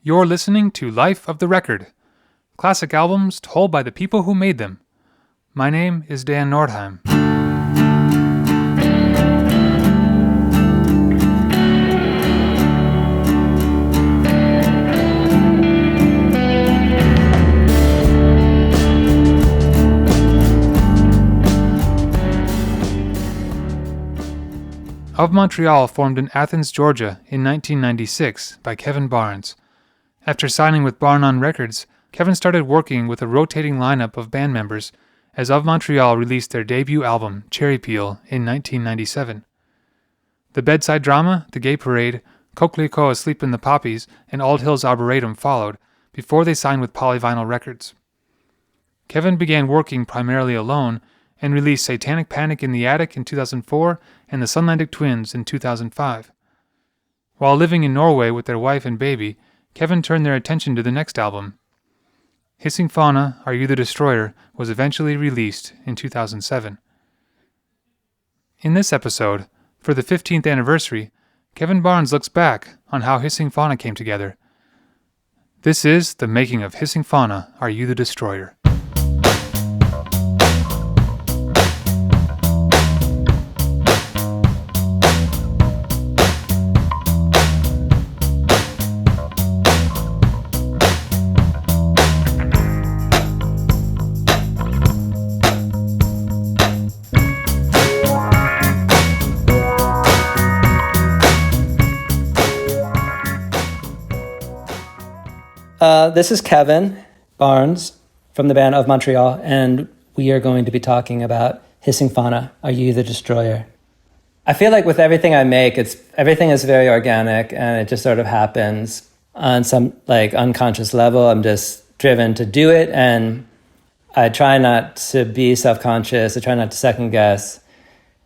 You're listening to Life of the Record, classic albums told by the people who made them. My name is Dan Nordheim. Of Montreal formed in Athens, Georgia in 1996 by Kevin Barnes. After signing with Bar None Records, Kevin started working with a rotating lineup of band members as Of Montreal released their debut album, Cherry Peel, in 1997. The Bedside Drama, The Gay Parade, Coquelicot Asleep in the Poppies, and Ald Hills Arboretum followed, before they signed with Polyvinyl Records. Kevin began working primarily alone and released Satanic Panic in the Attic in 2004 and the Sunlandic Twins in 2005. While living in Norway with their wife and baby, Kevin turned their attention to the next album. Hissing Fauna, Are You the Destroyer was eventually released in 2007. In this episode, for the 15th anniversary, Kevin Barnes looks back on how Hissing Fauna came together. This is the making of Hissing Fauna, Are You the Destroyer? This is Kevin Barnes from the band Of Montreal, and we are going to be talking about Hissing Fauna, Are You the Destroyer? I feel like with everything I make, everything is very organic, and it just sort of happens on some like unconscious level. I'm just driven to do it, and I try not to be self-conscious. I try not to second guess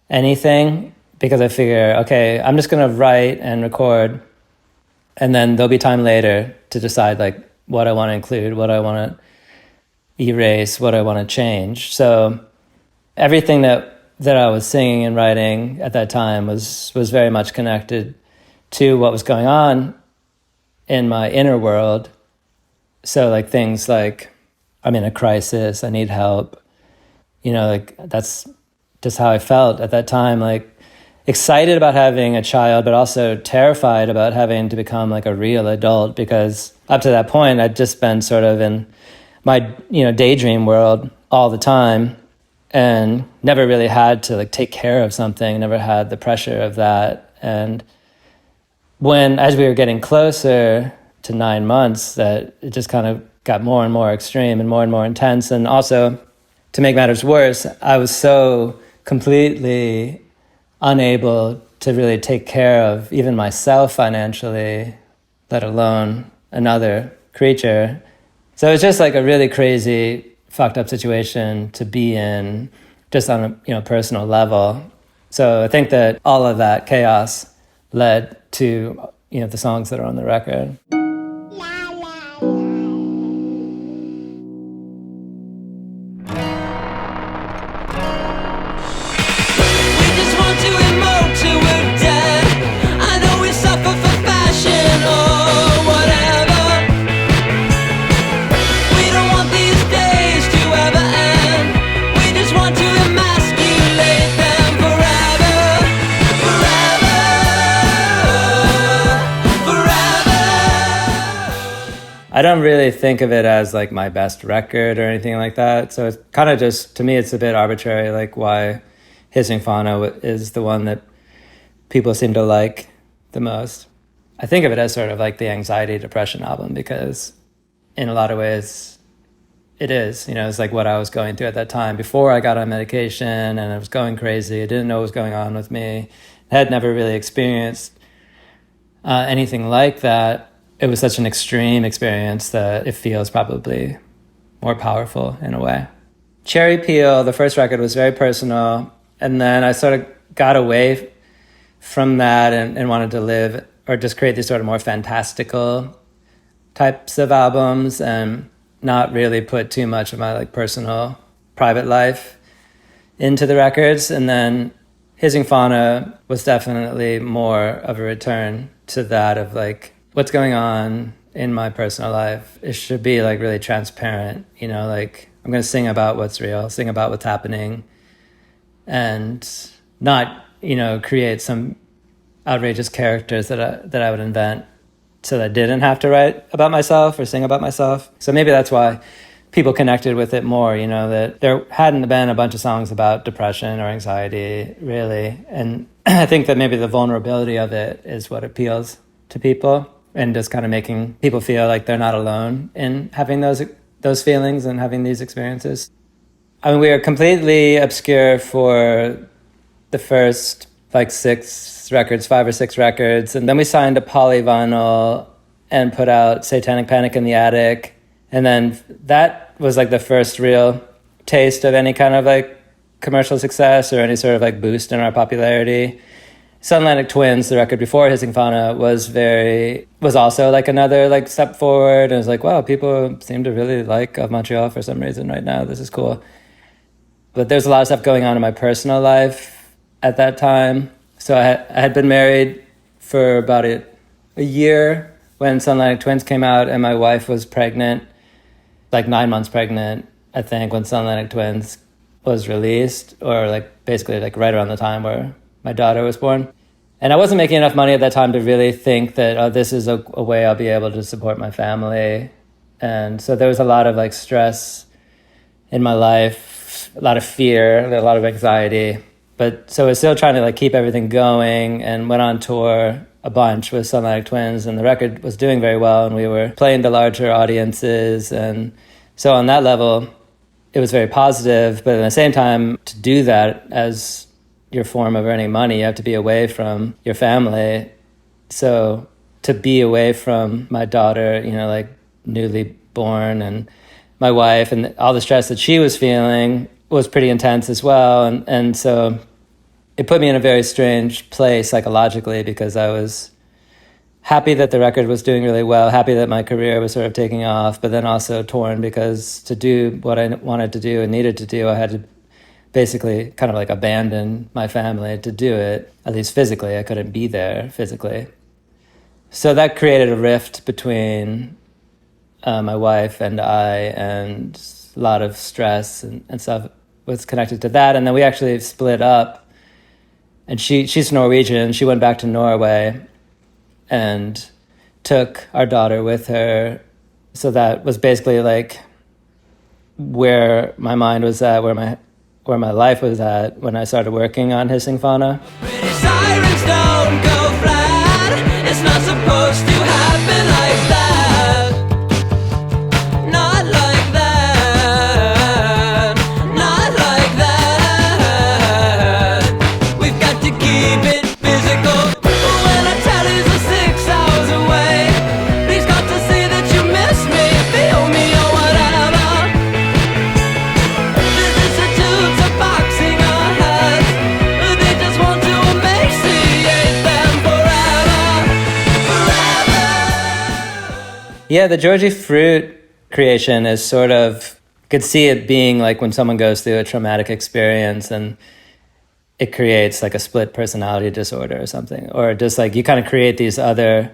anything because I figure, okay, I'm just going to write and record, and then there'll be time later to decide like what I want to include, what I want to erase, what I want to change. So everything that I was singing and writing at that time was very much connected to what was going on in my inner world. So like things like, I'm in a crisis, I need help. You know, like that's just how I felt at that time, like excited about having a child, but also terrified about having to become like a real adult, because up to that point, I'd just been sort of in my, daydream world all the time and never really had to like take care of something, never had the pressure of that. And as we were getting closer to 9 months, that it just kind of got more and more extreme and more intense. And also, to make matters worse, I was so completely unable to really take care of even myself financially, let alone another creature. So it's just like a really crazy, fucked up situation to be in, just on a personal level. So I think that all of that chaos led to the songs that are on the record. I don't really think of it as like my best record or anything like that. So it's kind of just, to me, it's a bit arbitrary, like why Hissing Fauna is the one that people seem to like the most. I think of it as sort of like the anxiety depression album, because in a lot of ways it is, it's like what I was going through at that time before I got on medication, and I was going crazy. I didn't know what was going on with me. I had never really experienced anything like that. It was such an extreme experience that it feels probably more powerful in a way. Cherry Peel, the first record, was very personal. And then I sort of got away from that and wanted to live or just create these sort of more fantastical types of albums and not really put too much of my like personal private life into the records. And then Hissing Fauna was definitely more of a return to that, of like what's going on in my personal life. It should be like really transparent, you know, like I'm going to sing about what's real, sing about what's happening, and not, you know, create some outrageous characters that I would invent so that I didn't have to write about myself or sing about myself. So maybe that's why people connected with it more, you know, that there hadn't been a bunch of songs about depression or anxiety, really. And I think that maybe the vulnerability of it is what appeals to people, and just kind of making people feel like they're not alone in having those feelings and having these experiences. I mean, we were completely obscure for the first like 5 or 6 records. And then we signed to Polyvinyl and put out Satanic Panic in the Attic. And then that was like the first real taste of any kind of like commercial success or any sort of like boost in our popularity. Sunlandic Twins, the record before Hissing Fauna, was also like another like step forward. And it was like, wow, people seem to really like Of Montreal for some reason right now. This is cool. But there's a lot of stuff going on in my personal life at that time. So I had been married for about a year when Sunlandic Twins came out, and my wife was pregnant, like 9 months pregnant, I think, when Sunlandic Twins was released, or like basically like right around the time where my daughter was born. And I wasn't making enough money at that time to really think that, oh, this is a way I'll be able to support my family. And so there was a lot of like stress in my life, a lot of fear, a lot of anxiety. But so I was still trying to like keep everything going, and went on tour a bunch with Sunlandic Twins, and the record was doing very well, and we were playing to larger audiences. And so on that level, it was very positive. But at the same time, to do that as your form of earning money, you have to be away from your family. So to be away from my daughter, you know, like newly born, and my wife, and all the stress that she was feeling was pretty intense as well. And so it put me in a very strange place psychologically, because I was happy that the record was doing really well, happy that my career was sort of taking off, but then also torn, because to do what I wanted to do and needed to do, I had to basically kind of like abandon my family to do it, at least physically. I couldn't be there physically. So that created a rift between my wife and I, and a lot of stress and stuff was connected to that. And then we actually split up, and she's Norwegian. She went back to Norway and took our daughter with her. So that was basically like where my mind was at, where my life was at when I started working on Hissing Fauna. Pretty sirens don't go flat. It's not supposed to happen like that. Not like that. Not like that. We've got to keep it physical. When I tell you it's 6 hours away, please got to say that you miss me, feel me or whatever. This is a tubes of boxing our heads. They just want to emaciate them forever. Yeah, the Georgie Fruit creation is sort of, could see it being like when someone goes through a traumatic experience and it creates like a split personality disorder or something, or just like you kind of create these other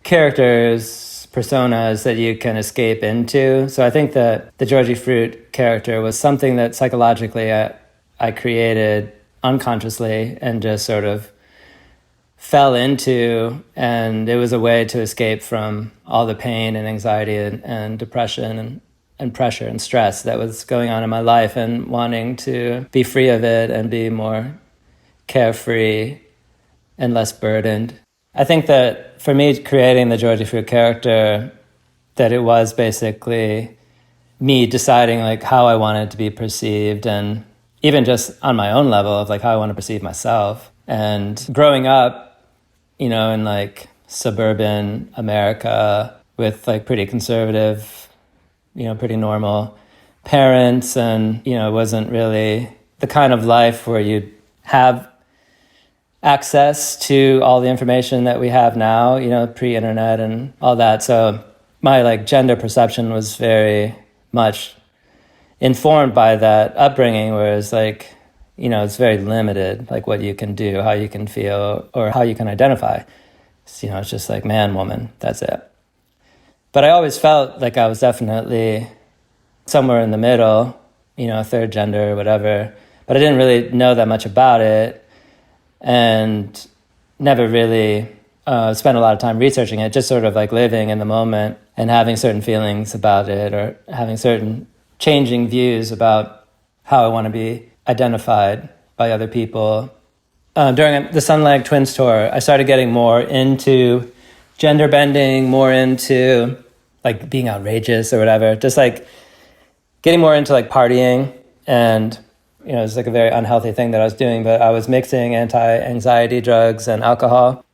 characters, personas that you can escape into. So I think that the Georgie Fruit character was something that psychologically I created unconsciously and just sort of fell into, and it was a way to escape from all the pain and anxiety and depression and pressure and stress that was going on in my life, and wanting to be free of it and be more carefree and less burdened. I think that for me, creating the Georgie Fruit character, that it was basically me deciding like how I wanted to be perceived, and even just on my own level of like how I want to perceive myself. And growing up, you know, in like suburban America with like pretty conservative, you know, pretty normal parents, and, you know, it wasn't really the kind of life where you'd have access to all the information that we have now, you know, pre-internet and all that. So my like gender perception was very much informed by that upbringing, whereas like, you know, it's very limited, like what you can do, how you can feel, or how you can identify. So, you know, it's just like man, woman, that's it. But I always felt like I was definitely somewhere in the middle, third gender or whatever. But I didn't really know that much about it and never really spent a lot of time researching it, just sort of like living in the moment and having certain feelings about it or having certain changing views about how I want to be identified by other people. During the Sunlight Twins tour, I started getting more into gender bending, more into like being outrageous or whatever, just like getting more into like partying. And, it was like a very unhealthy thing that I was doing, but I was mixing anti-anxiety drugs and alcohol,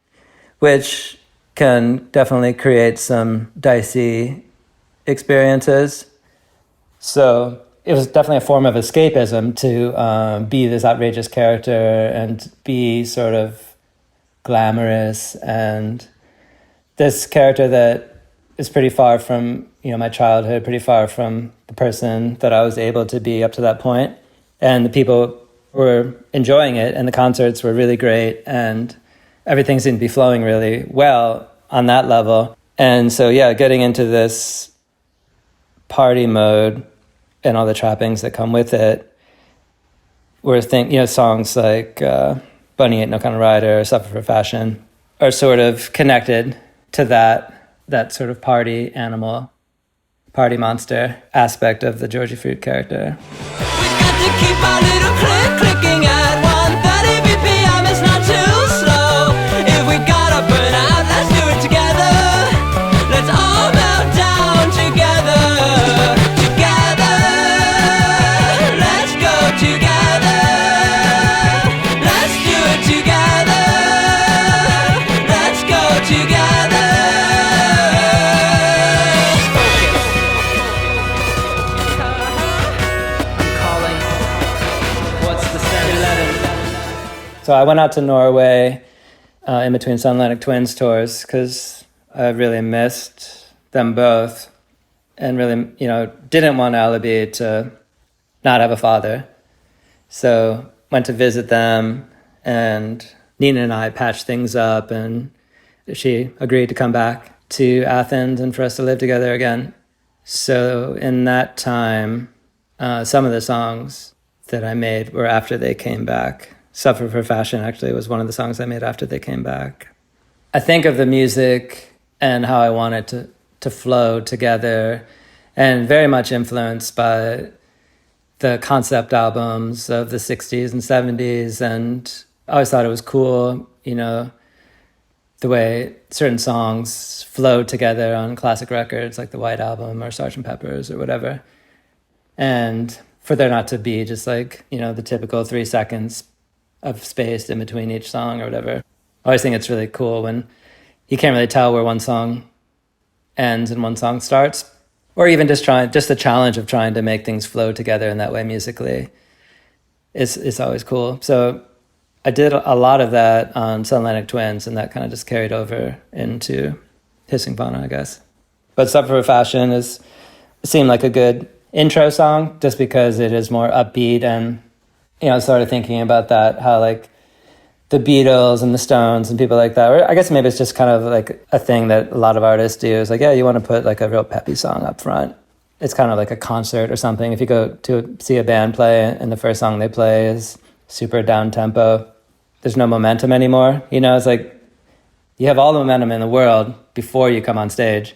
which can definitely create some dicey experiences. So it was definitely a form of escapism to be this outrageous character and be sort of glamorous and this character that is pretty far from, my childhood, pretty far from the person that I was able to be up to that point. And the people were enjoying it and the concerts were really great and everything seemed to be flowing really well on that level. And so, getting into this party mode and all the trappings that come with it were songs like Bunny Ain't No Kind of Rider, Suffer for Fashion are sort of connected to that sort of party animal, party monster aspect of the Georgie Fruit character. We got to keep our little click clicking at 130 BPM. It's not too slow. If we gotta burn out, let's do it together. Let's all melt down together. Together. Let's go together. Let's do it together. Let's go together. So I went out to Norway in between Sunlight Twins tours because I really missed them both and really, didn't want Alibi to not have a father. So went to visit them and Nina and I patched things up and she agreed to come back to Athens and for us to live together again. So in that time, some of the songs that I made were after they came back. Suffer for Fashion actually was one of the songs I made after they came back. I think of the music and how I want it to flow together and very much influenced by the concept albums of the 60s and 70s. And I always thought it was cool, the way certain songs flow together on classic records like the White Album or Sgt. Pepper's or whatever. And for there not to be just like, the typical 3 seconds of space in between each song or whatever. I always think it's really cool when you can't really tell where one song ends and one song starts, or even just the challenge of trying to make things flow together in that way musically is always cool. So I did a lot of that on Sunlight Twins, and that kind of just carried over into Hissing Fauna, I guess. But Suffer for Fashion seemed like a good intro song just because it is more upbeat and I started thinking about that, how like the Beatles and the Stones and people like that, or I guess maybe it's just kind of like a thing that a lot of artists do is like, you want to put like a real peppy song up front. It's kind of like a concert or something. If you go to see a band play and the first song they play is super down tempo, there's no momentum anymore. It's like you have all the momentum in the world before you come on stage,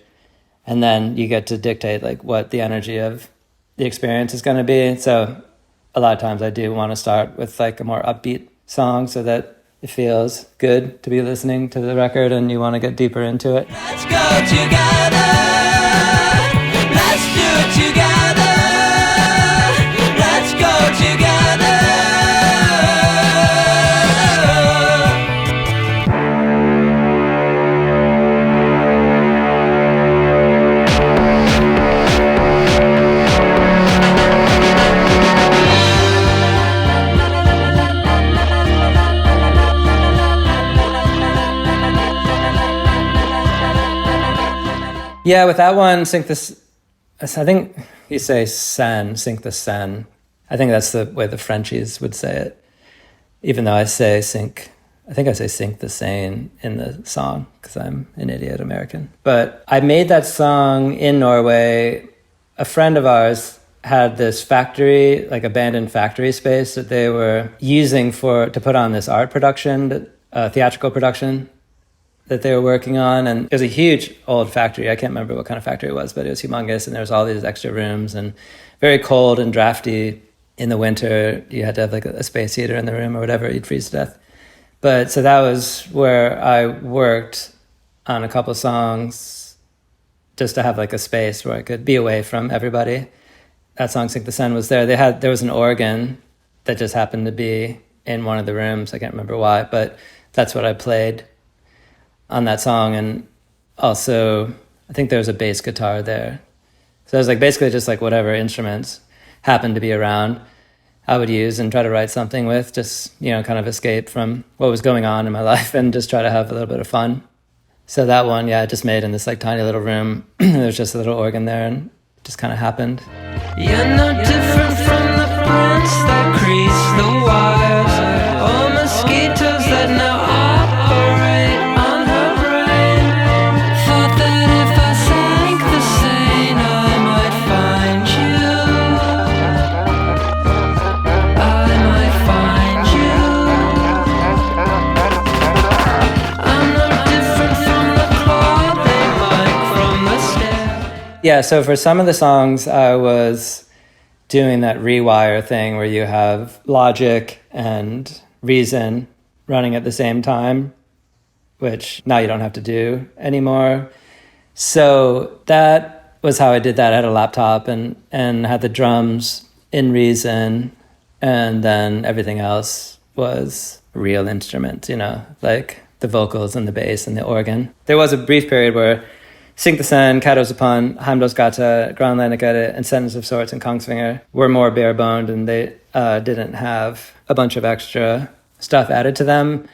and then you get to dictate like what the energy of the experience is going to be. So a lot of times I do want to start with like a more upbeat song so that it feels good to be listening to the record and you want to get deeper into it. Let's go together. Let's do it together. Let's go together. Yeah, with that one, sink this. I think you say sen, sink the sen. I think that's the way the Frenchies would say it, even though I say sink I think I say sink the sane in the song because I'm an idiot American. But I made that song in Norway. A friend of ours had this factory, like abandoned factory space that they were using to put on this art production, theatrical production that they were working on. And it was a huge old factory. I can't remember what kind of factory it was, but it was humongous. And there was all these extra rooms and very cold and drafty. In the winter, you had to have like a space heater in the room or whatever, you'd freeze to death. But so that was where I worked on a couple songs just to have like a space where I could be away from everybody. That song, Sink the Sun, was there. There was an organ that just happened to be in one of the rooms. I can't remember why, but that's what I played on that song. And also, I think there was a bass guitar there. So it was like basically just like whatever instruments happened to be around, I would use and try to write something with, just, you know, kind of escape from what was going on in my life and just try to have a little bit of fun. So that one, I just made in this like tiny little room. There's just a little organ there and it just kind of happened. You're not different from the prints that crease the wires, or mosquitoes that now operate on her brain. Thought that if I sank the Seine, I might find you. I might find you. I'm not different from the clothing, like from the stair. Yeah, so for some of the songs, I was doing that rewire thing where you have logic and reason running at the same time, which now you don't have to do anymore. So that was how I did that. I had a laptop and had the drums in Reason, and then everything else was real instruments, you know, like the vocals and the bass and the organ. There was a brief period where Sink the Sun, Kados upon, Heimdalsgata, Grönlandikade, and Sentence of Sorts and Kongsvinger were more bare-boned, and they didn't have a bunch of extra stuff added to them.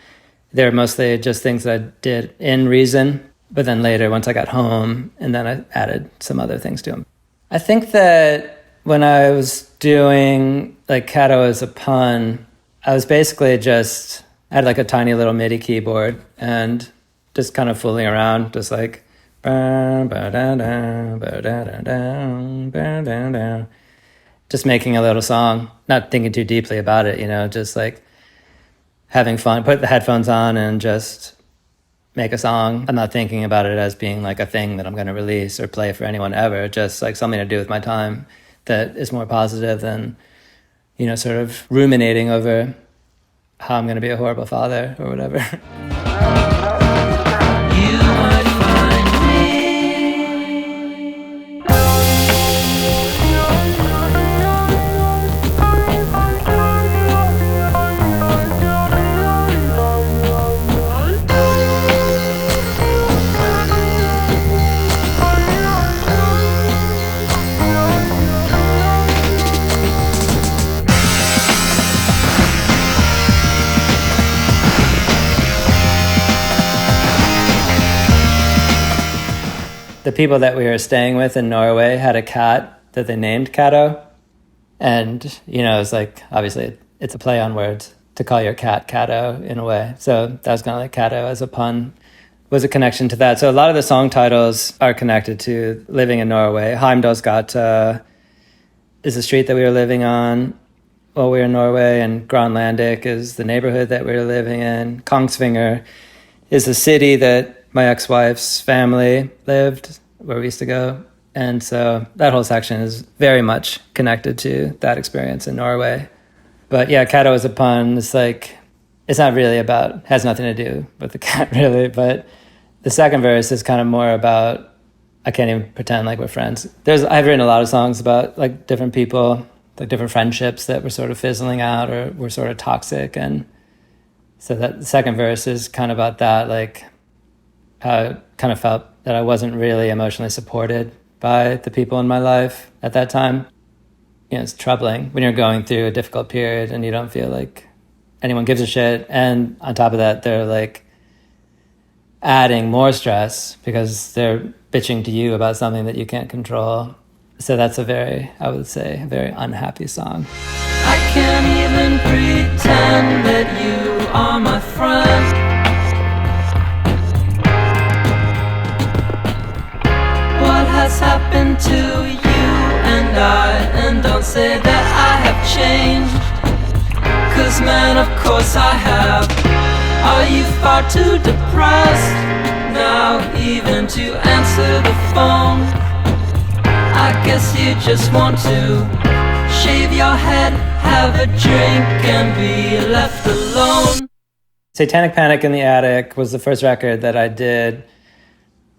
They're mostly just things that I did in Reason, but then later, once I got home, and then I added some other things to them. I think that when I was doing like Kato as a pun, I was basically just, I had like a tiny little MIDI keyboard and just kind of fooling around, just like just making a little song, not thinking too deeply about it, you know, just like having fun, put the headphones on and just make a song. I'm not thinking about it as being like a thing that I'm going to release or play for anyone ever, just like something to do with my time that is more positive than, you know, sort of ruminating over how I'm going to be a horrible father or whatever. The people that we were staying with in Norway had a cat that they named Kato. And, you know, it's like, obviously, it's a play on words to call your cat Kato in a way. So that was kind of like Kato as a pun, was a connection to that. So a lot of the song titles are connected to living in Norway. Heimdalsgata is the street that we were living on while we were in Norway, and Grönlandik is the neighborhood that we were living in. Kongsvinger is the city that my ex-wife's family lived, where we used to go. And so that whole section is very much connected to that experience in Norway. But yeah, Kato is a pun. It's like, it's not really about, has nothing to do with the cat really, but the second verse is kind of more about, I can't even pretend like we're friends. I've written a lot of songs about like different people, like different friendships that were sort of fizzling out or were sort of toxic. And so that the second verse is kind of about that, like, I kind of felt that I wasn't really emotionally supported by the people in my life at that time. You know, it's troubling when you're going through a difficult period and you don't feel like anyone gives a shit. And on top of that, they're like adding more stress because they're bitching to you about something that you can't control. So that's I would say, a very unhappy song. I can't even pretend that you are my friend. What has happened to you and I? And don't say that I have changed, 'cause man, of course I have. Are you far too depressed now even to answer the phone? I guess you just want to shave your head, have a drink, and be left alone. Satanic Panic in the Attic was the first record that I did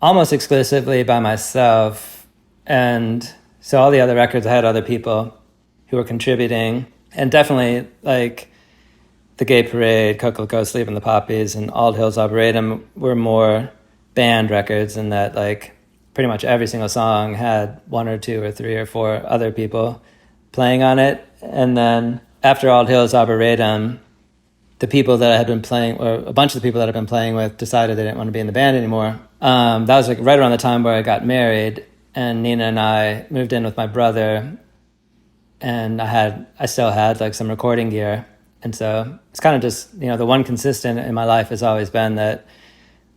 almost exclusively by myself. And so all the other records, I had other people who were contributing. And definitely, like, The Gay Parade, Coco Sleep and the Poppies, and Alt Hills Arboretum were more band records in that, like, pretty much every single song had one or two or three or four other people playing on it. And then after Alt Hills Arboretum, the people that I had been playing, or a bunch of the people that I'd been playing with, decided they didn't want to be in the band anymore. That was like right around the time where I got married, and Nina and I moved in with my brother, and I still had like some recording gear. And so it's kind of just, you know, the one consistent in my life has always been that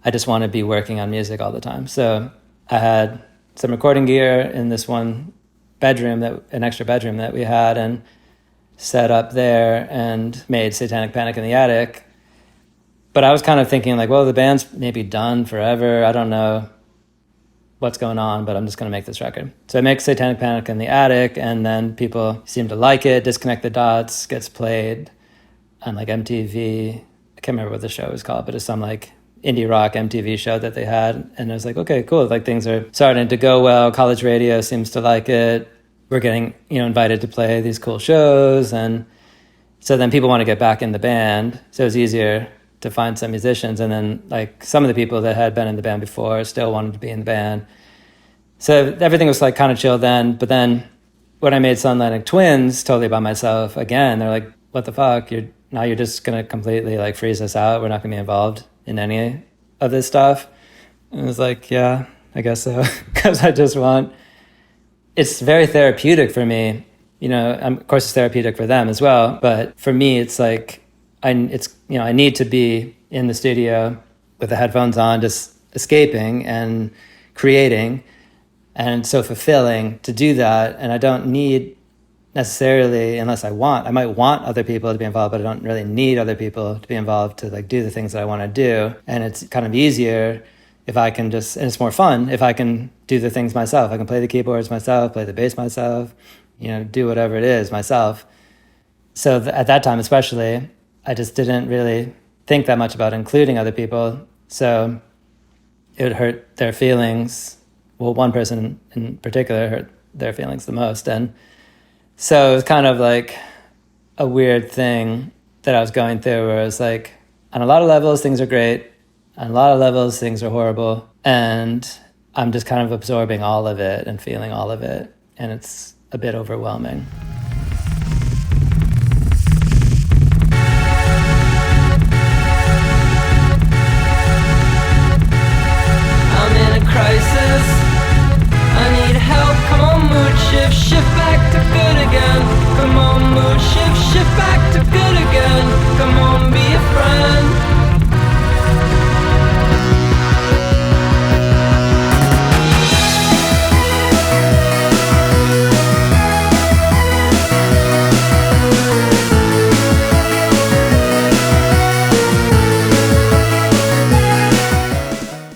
I just want to be working on music all the time. So I had some recording gear in this one bedroom, an extra bedroom that we had, and set up there and made Satanic Panic in the Attic. But I was kind of thinking like, well, the band's maybe done forever. I don't know what's going on, but I'm just going to make this record. So I make Satanic Panic in the Attic, and then people seem to like it. Disconnect the Dots gets played on like MTV. I can't remember what the show was called, but it's some like indie rock MTV show that they had. And I was like, okay, cool. Like things are starting to go well. College radio seems to like it. We're getting, you know, invited to play these cool shows. And so then people want to get back in the band. So it was easier to find some musicians. And then like some of the people that had been in the band before still wanted to be in the band. So everything was like kind of chill then. But then when I made Sunlighting Twins totally by myself again, they're like, what the fuck? Now you're just going to completely like freeze us out. We're not going to be involved in any of this stuff. And I was like, yeah, I guess so. Because I just want... It's very therapeutic for me. You know, of course it's therapeutic for them as well. But for me, it's like, I need to be in the studio with the headphones on, just escaping and creating. And it's so fulfilling to do that. And I don't need necessarily, unless I might want other people to be involved, but I don't really need other people to be involved to like do the things that I want to do. And it's kind of easier if I can just, and it's more fun if I can do the things myself. I can play the keyboards myself, play the bass myself, you know, do whatever it is myself. So at that time especially, I just didn't really think that much about including other people. So it would hurt their feelings. Well, one person in particular hurt their feelings the most. And so it was kind of like a weird thing that I was going through where it was like, on a lot of levels, things are great. On a lot of levels, things are horrible. And I'm just kind of absorbing all of it and feeling all of it. And it's a bit overwhelming. I'm in a crisis. I need help. Come on, mood shift back to good again. Come on, mood shift back to good again. Come on, be a friend.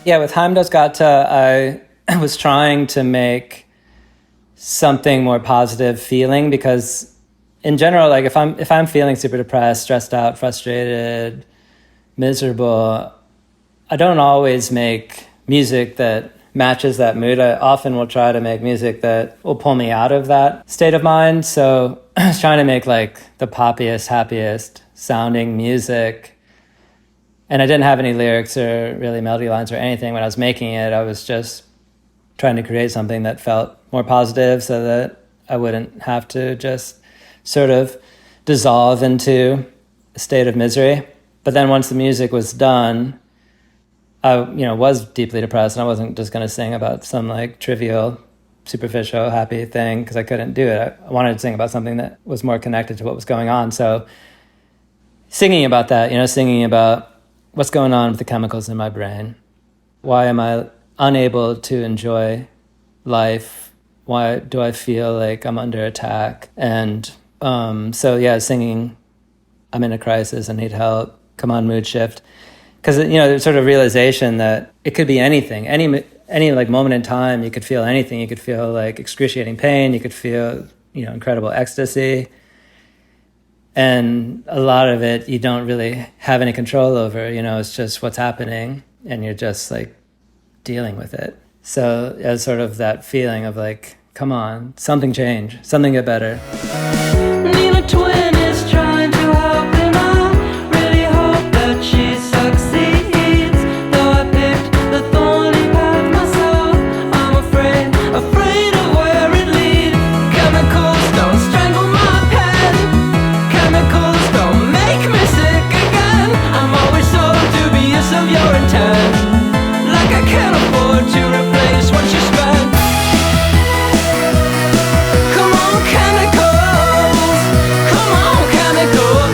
Yeah, with Heimdos Gata, I was trying to make something more positive feeling, because in general, like if I'm feeling super depressed, stressed out, frustrated, miserable, I don't always make music that matches that mood. I often will try to make music that will pull me out of that state of mind. So I was trying to make like the poppiest, happiest sounding music. And I didn't have any lyrics or really melody lines or anything when I was making it. I was just trying to create something that felt more positive so that I wouldn't have to just sort of dissolve into a state of misery. But then once the music was done, I, was deeply depressed, and I wasn't just going to sing about some like trivial, superficial, happy thing, because I couldn't do it. I wanted to sing about something that was more connected to what was going on. So singing about that, singing about what's going on with the chemicals in my brain. Why am I unable to enjoy life? Why do I feel like I'm under attack? And singing, I'm in a crisis, I need help, come on, mood shift. Because, there's sort of realization that it could be anything, any like moment in time, you could feel anything. You could feel like excruciating pain, you could feel, incredible ecstasy. And a lot of it, you don't really have any control over, it's just what's happening and you're just like dealing with it. So as sort of that feeling of like, come on, something change, something get better. Nina Twin is trying to help and I really hope that she succeeds. Though I picked the thorny path myself, I'm afraid of where it leads. Chemicals don't strangle my pen. Chemicals don't make me sick again. I'm always so dubious of your intent. Like I can't afford to replace what you spent. Come on, chemicals. Come on, chemicals.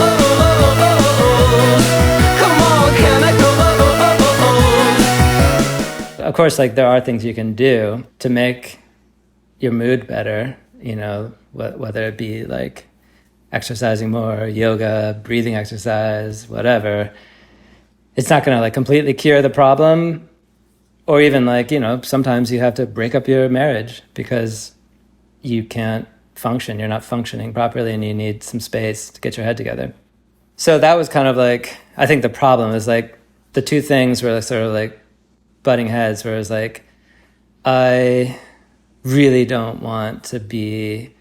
Come on, chemicals. Of course, like there are things you can do to make your mood better, whether it be like exercising more, yoga, breathing exercise, whatever. It's not going to like completely cure the problem. Or even like, sometimes you have to break up your marriage because you can't function. You're not functioning properly and you need some space to get your head together. So that was kind of like, I think the problem is like the two things were sort of like butting heads, where it was like, I really don't want to be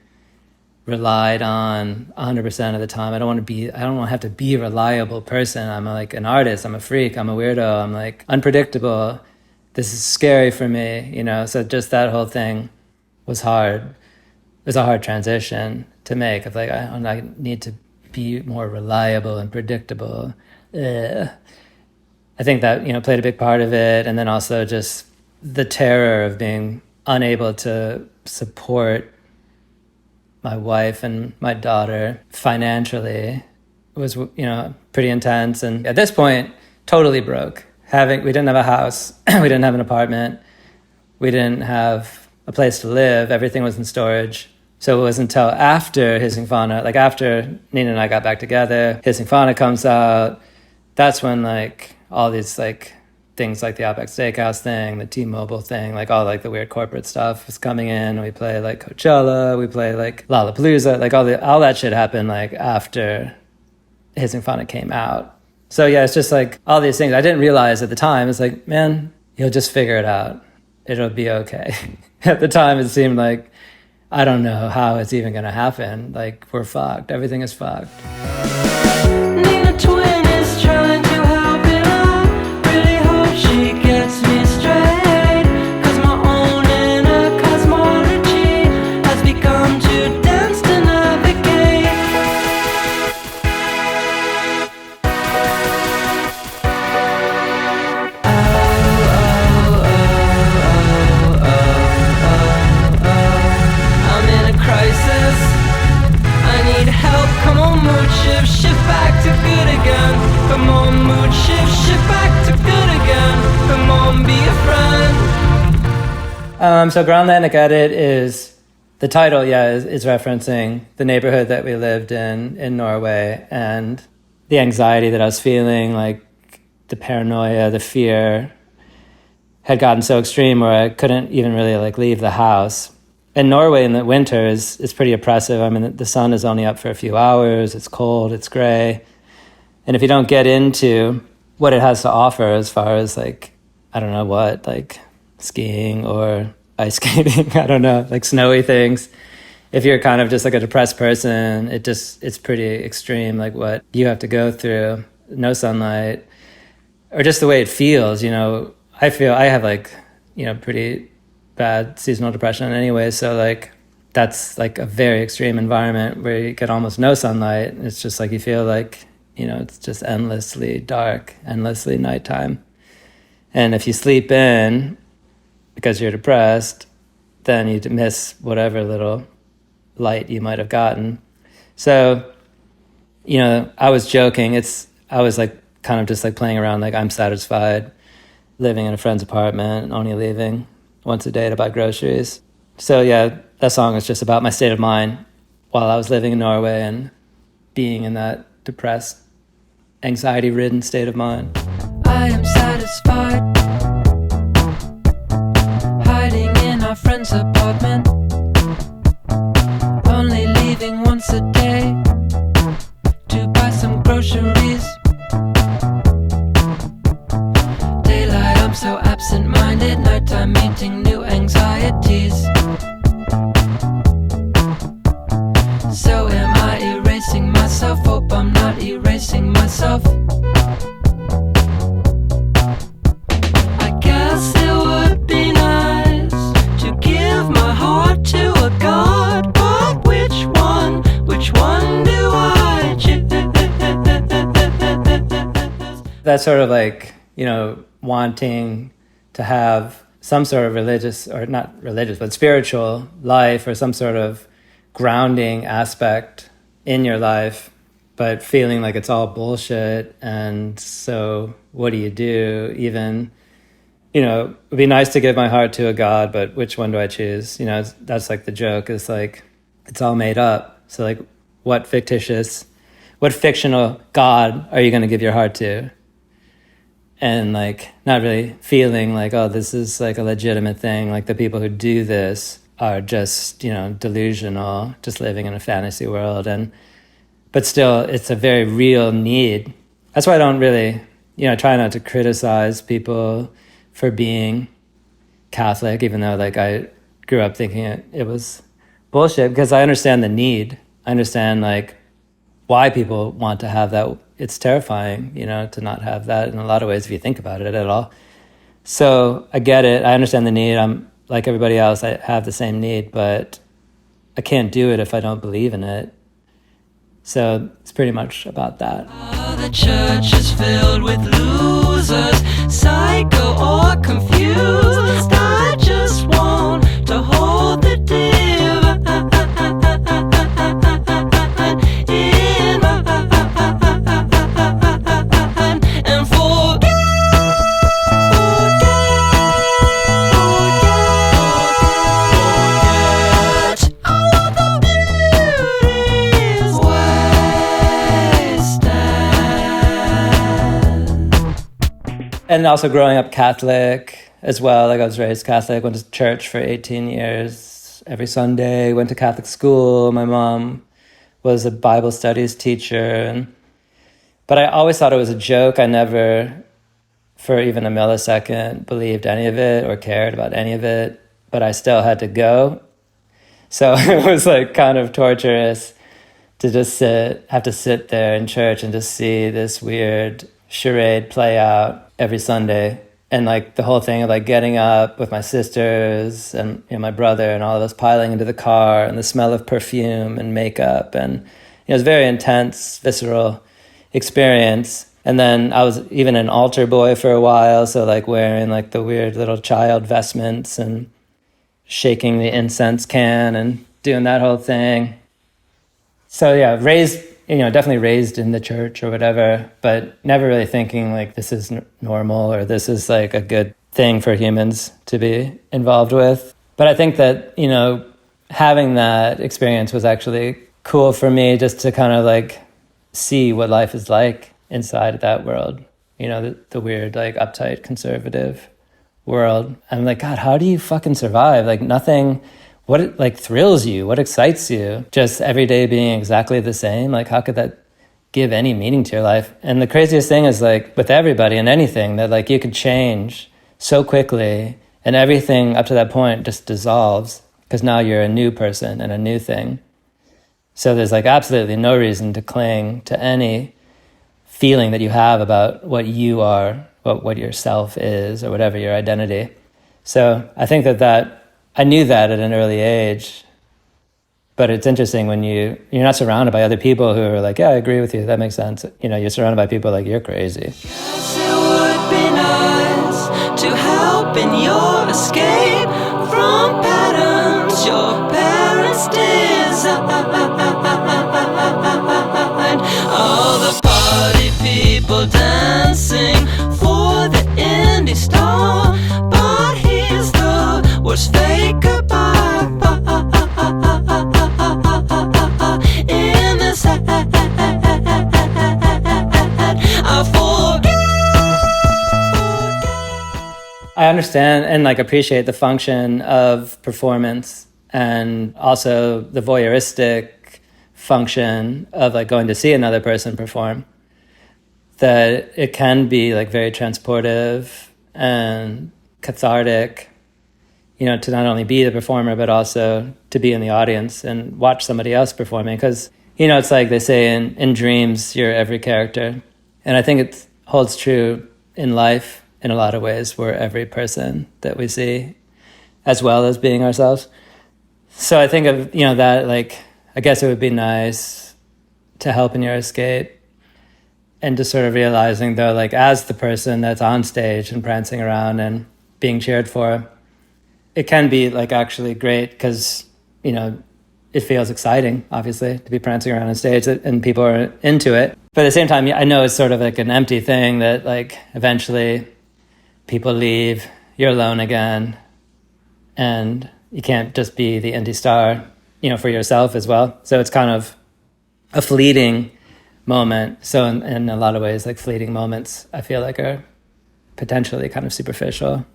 relied on 100% of the time. I don't want to have to be a reliable person. I'm like an artist. I'm a freak. I'm a weirdo. I'm like unpredictable. This is scary for me, So just that whole thing was hard. It was a hard transition to make. Of like, I need to be more reliable and predictable. I think that, played a big part of it. And then also just the terror of being unable to support my wife and my daughter financially was, pretty intense. And at this point, totally broke. We didn't have a house, we didn't have an apartment, we didn't have a place to live, everything was in storage. So it was until after Hissing Fauna, like after Nina and I got back together, Hissing Fauna comes out, that's when like all these like things like the Outback Steakhouse thing, the T-Mobile thing, like all like the weird corporate stuff was coming in. We play like Coachella, we play like Lollapalooza, like all that shit happened like after Hissing Fauna came out. So yeah, it's just like all these things I didn't realize at the time. It's like, man, you'll just figure it out. It'll be okay. At the time, it seemed like, I don't know how it's even going to happen. Like, we're fucked. Everything is fucked. Nina Twin is trying to help and I really hope she gets me straight. 'Cause my own inner cosmology has become too dense to navigate. I'm in a crisis. I need help. Come on, mood shift back to good again. Come on, mood shift back to good again. Come on, be a friend. So Groundlandic Edit is, the title, is referencing the neighborhood that we lived in Norway, and the anxiety that I was feeling, like the paranoia, the fear had gotten so extreme where I couldn't even really like leave the house. And Norway in the winter is pretty oppressive. I mean, the sun is only up for a few hours, it's cold, it's gray. And if you don't get into what it has to offer as far as like, I don't know what, like skiing or ice skating, I don't know, like snowy things. If you're kind of just like a depressed person, it's pretty extreme, like what you have to go through, no sunlight, or just the way it feels, I have like, pretty bad seasonal depression anyway, so like that's like a very extreme environment where you get almost no sunlight. It's just like you feel like, it's just endlessly dark, endlessly nighttime. And if you sleep in because you're depressed, then you miss whatever little light you might have gotten. So I was joking. I was like kind of just like playing around, like I'm satisfied living in a friend's apartment and only leaving once a day to buy groceries. So yeah, that song is just about my state of mind while I was living in Norway and being in that depressed, anxiety-ridden state of mind. I am satisfied, hiding in our friend's apartment, only leaving once a day to buy some groceries. Daylight, I'm so absent-minded, nighttime meeting new anxieties. So am I erasing myself? Hope I'm not erasing myself. I guess it would be nice to give my heart to a god, but which one do I choose? That's sort of like, wanting to have some sort of religious, or not religious, but spiritual life, or some sort of grounding aspect in your life, but feeling like it's all bullshit. And so what do you do? Even, it'd be nice to give my heart to a god, but which one do I choose? That's like the joke, is like, it's all made up. So like, what fictional god are you going to give your heart to? And like, not really feeling like, oh, this is like a legitimate thing. Like the people who do this are just, delusional, just living in a fantasy world. But still, it's a very real need. That's why I don't really, try not to criticize people for being Catholic, even though like I grew up thinking it was bullshit, because I understand the need. I understand like why people want to have that. It's terrifying, to not have that in a lot of ways if you think about it at all. So I get it. I understand the need. I'm like everybody else. I have the same need, but I can't do it if I don't believe in it. So it's pretty much about that. The church is filled with losers, psycho or confused. I just want to hold the divine in my mind and forget all the beauties wasted. And also growing up Catholic as well. Like I was raised Catholic, went to church for 18 years every Sunday, went to Catholic school. My mom was a Bible studies teacher. But I always thought it was a joke. I never, for even a millisecond, believed any of it or cared about any of it. But I still had to go. So it was like kind of torturous to just have to sit there in church and just see this weird charade play out every Sunday. And like the whole thing of like getting up with my sisters and my brother and all of us piling into the car, and the smell of perfume and makeup, and it was a very intense, visceral experience. And then I was even an altar boy for a while, so like wearing like the weird little child vestments and shaking the incense can and doing that whole thing. So yeah, definitely raised in the church or whatever, but never really thinking like this is normal or this is like a good thing for humans to be involved with. But I think that, having that experience was actually cool for me, just to kind of like see what life is like inside of that world, the weird, like uptight, conservative world. I'm like, God, how do you fucking survive? Like nothing. What like thrills you? What excites you? Just every day being exactly the same? Like how could that give any meaning to your life? And the craziest thing is like with everybody and anything that like you could change so quickly, and everything up to that point just dissolves because now you're a new person and a new thing. So there's like absolutely no reason to cling to any feeling that you have about what you are, what your self is, or whatever your identity. So I think that I knew that at an early age, but it's interesting when you're not surrounded by other people who are like, yeah, I agree with you, that makes sense. You're surrounded by people like, you're crazy. Guess it would be nice to help in your escape from patterns your parents designed. understand and like appreciate the function of performance, and also the voyeuristic function of like going to see another person perform. That it can be like very transportive and cathartic, you know, to not only be the performer, but also to be in the audience and watch somebody else performing. Because, you know, it's like they say in dreams, you're every character. And I think it holds true in life in a lot of ways. We're every person that we see, as well as being ourselves. So I think of, you know, that like, I guess it would be nice to help in your escape, and just sort of realizing though, like as the person that's on stage and prancing around and being cheered for, it can be like actually great because, you know, it feels exciting, obviously, to be prancing around on stage and people are into it. But at the same time, I know it's sort of like an empty thing that like eventually people leave, you're alone again, and you can't just be the indie star, you know, for yourself as well. So it's kind of a fleeting moment. So in a lot of ways, like fleeting moments, I feel like are potentially kind of superficial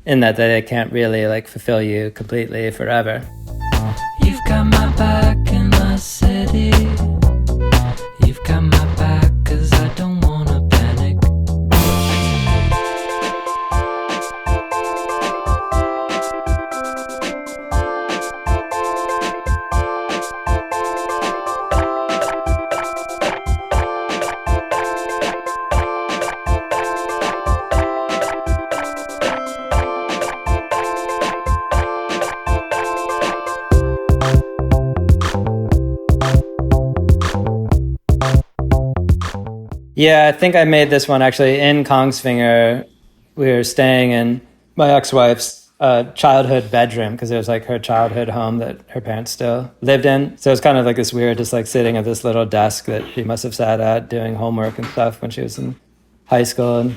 in that they can't really like fulfill you completely forever. You've got my back in the city. You've got my back 'cause I don't wanna panic. Yeah, I think I made this one actually in Kongsvinger. We were staying in my ex-wife's childhood bedroom because it was like her childhood home that her parents still lived in. So it was kind of like this weird, just like sitting at this little desk that she must have sat at doing homework and stuff when she was in high school and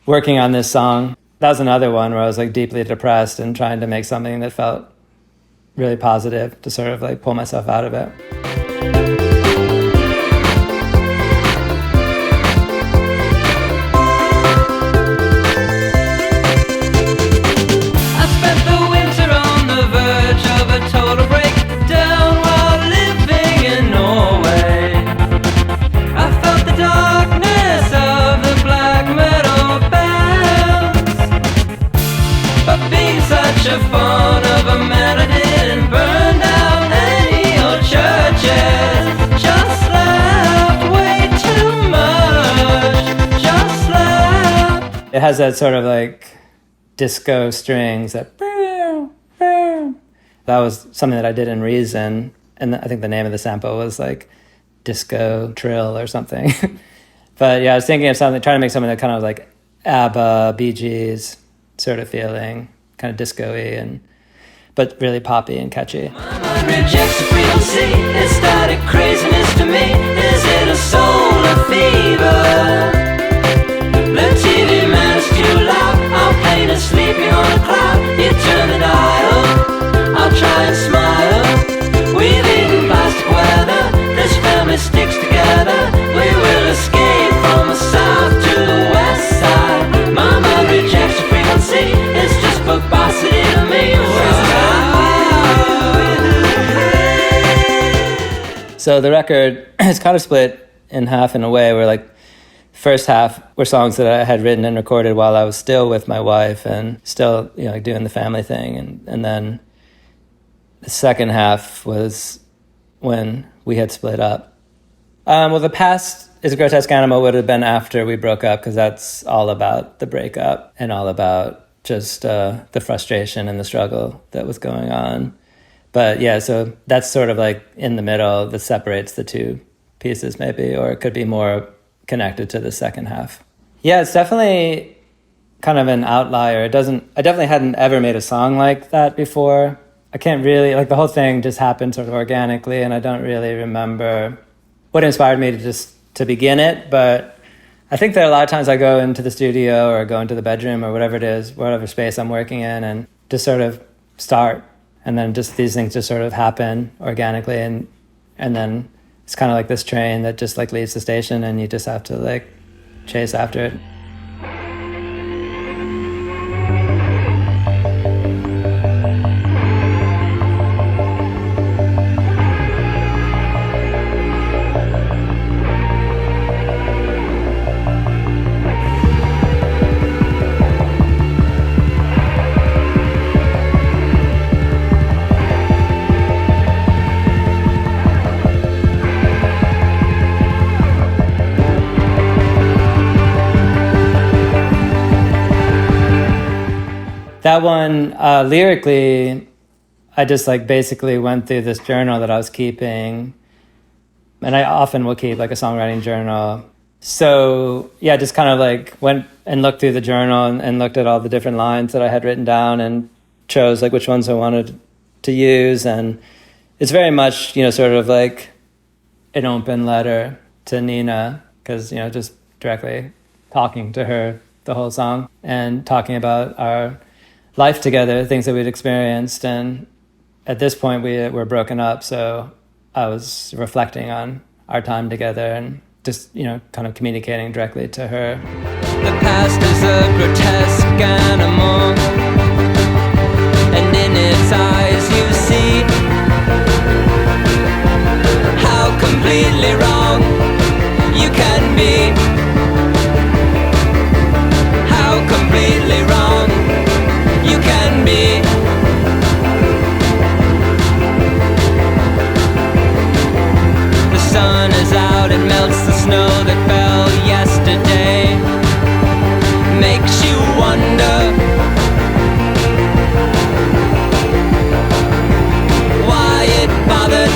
working on this song. That was another one where I was like deeply depressed and trying to make something that felt really positive to sort of like pull myself out of it. Total breakdown while living in Norway. I felt the darkness of the black metal bands, but being such a fond of a man, I didn't burn down any old churches. Just laughed way too much. Just laughed. It has that sort of like disco strings that. That was something that I did in Reason, and I think the name of the sample was like Disco Trill or something. But yeah, I was thinking of something, trying to make something that kind of like ABBA, Bee Gees sort of feeling, kind of disco-y, but really poppy and catchy. My mind rejects the frequency, it started craziness to me. Is it a solar fever? The TV man is too loud, I'm plain asleep on a cloud. You turn the dial, I'll try and smile. We've eaten plastic weather, this family sticks together. We will escape from the south to the west side. My mind rejects the frequency, it's just verbosity to me. So the record is kind of split in half in a way where like first half were songs that I had written and recorded while I was still with my wife and still, you know, doing the family thing, and then the second half was when we had split up. Well, The Past is a Grotesque Animal would have been after we broke up, because that's all about the breakup and all about just the frustration and the struggle that was going on. But yeah, so that's sort of like in the middle that separates the two pieces maybe, or it could be more connected to the second half. Yeah, it's definitely kind of an outlier. I definitely hadn't ever made a song like that before. I can't really, like the whole thing just happened sort of organically, and I don't really remember what inspired me to begin it. But I think that a lot of times I go into the studio or go into the bedroom or whatever it is, whatever space I'm working in, and just sort of start. And then just these things just sort of happen organically. And then it's kind of like this train that just like leaves the station and you just have to like chase after it. That one, lyrically, I just like basically went through this journal that I was keeping. And I often will keep like a songwriting journal. So yeah, just kind of like went and looked through the journal and looked at all the different lines that I had written down and chose like which ones I wanted to use. And it's very much, sort of like an open letter to Nina, because, just directly talking to her the whole song and talking about our life together, things that we'd experienced. And at this point we were broken up, so I was reflecting on our time together and just, kind of communicating directly to her. The past is a grotesque animal, and in its eyes you see how completely wrong you can be. How completely wrong you can be. The sun is out, it melts the snow that fell yesterday. Makes you wonder why it bothered.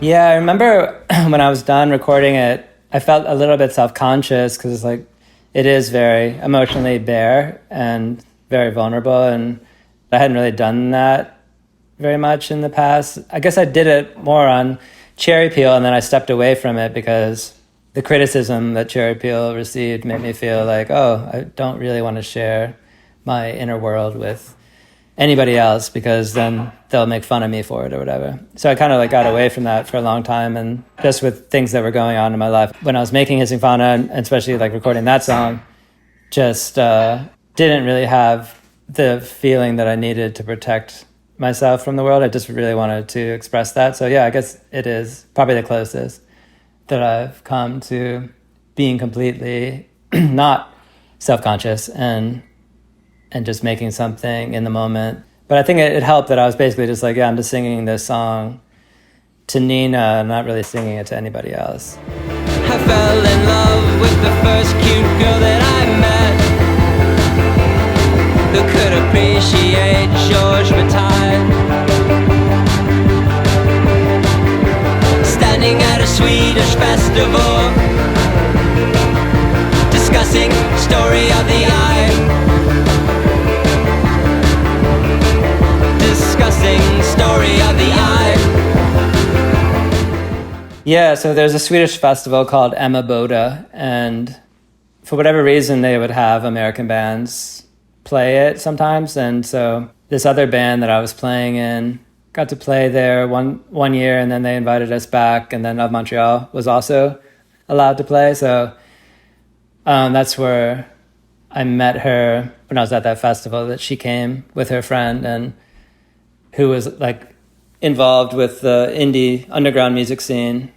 Yeah, I remember when I was done recording it, I felt a little bit self-conscious because like it is very emotionally bare and very vulnerable, and I hadn't really done that very much in the past. I guess I did it more on Cherry Peel, and then I stepped away from it because the criticism that Cherry Peel received made me feel like, oh, I don't really want to share my inner world with anybody else because then they'll make fun of me for it or whatever. So I kind of like got away from that for a long time, and just with things that were going on in my life when I was making Hissing Fauna, and especially like recording that song, just didn't really have the feeling that I needed to protect myself from the world. I just really wanted to express that. So yeah, I guess it is probably the closest that I've come to being completely not self-conscious and just making something in the moment. But I think it helped that I was basically just like, yeah, I'm just singing this song to Nina and not really singing it to anybody else. I fell in love with the first cute girl that I met, who could appreciate Georges Fruit. Standing at a Swedish festival, discussing story of the eye, discussing story of the eye. Yeah, so there's a Swedish festival called Emma Boda, and for whatever reason they would have American bands play it sometimes. And so this other band that I was playing in got to play there one year, and then they invited us back, and then Of Montreal was also allowed to play. So that's where I met her when I was at that festival, that she came with her friend, and who was like involved with the indie underground music scene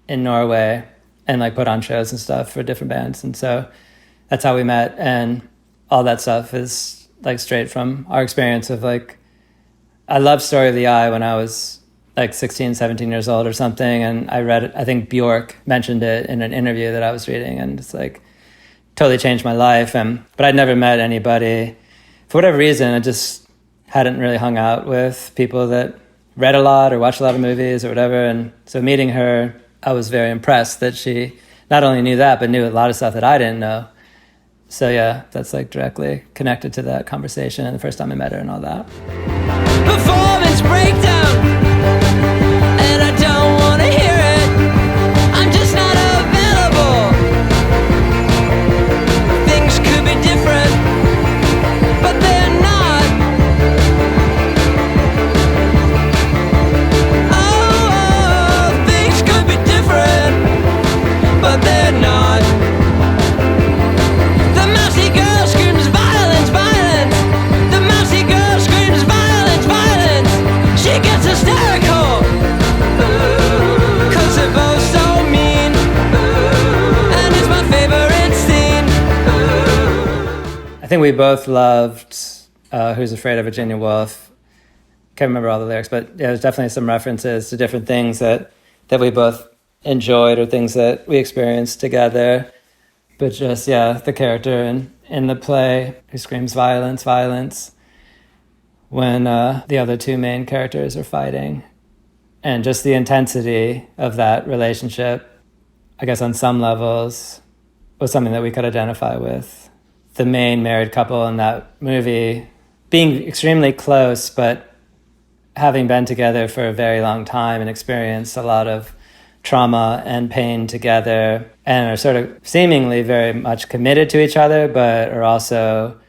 in Norway and like put on shows and stuff for different bands. And so that's how we met. And all that stuff is like straight from our experience of like, I loved Story of the Eye when I was like 16, 17 years old or something. And I read it, I think Bjork mentioned it in an interview that I was reading, and it's like totally changed my life. But I'd never met anybody. For whatever reason, I just hadn't really hung out with people that read a lot or watched a lot of movies or whatever. And so meeting her, I was very impressed that she not only knew that, but knew a lot of stuff that I didn't know. So yeah, that's like directly connected to that conversation and the first time I met her and all that. Performance breakdown, and I don't want to hear it. I'm just not available. Things could be different, but they're not. Oh, things could be different, but they're not. The mousy girl screams violence, violence. The mousy girl screams violence, violence. She gets hysterical, 'cause they're both so mean, and it's my favorite scene. I think we both loved Who's Afraid of Virginia Woolf. Can't remember all the lyrics, but yeah, there's definitely some references to different things that we both enjoyed or things that we experienced together. but just, yeah, the character in the play who screams violence, violence, when the other two main characters are fighting. And just the intensity of that relationship, I guess on some levels, was something that we could identify with. The main married couple in that movie being extremely close, but having been together for a very long time and experienced a lot of trauma and pain together, and are sort of seemingly very much committed to each other, but are also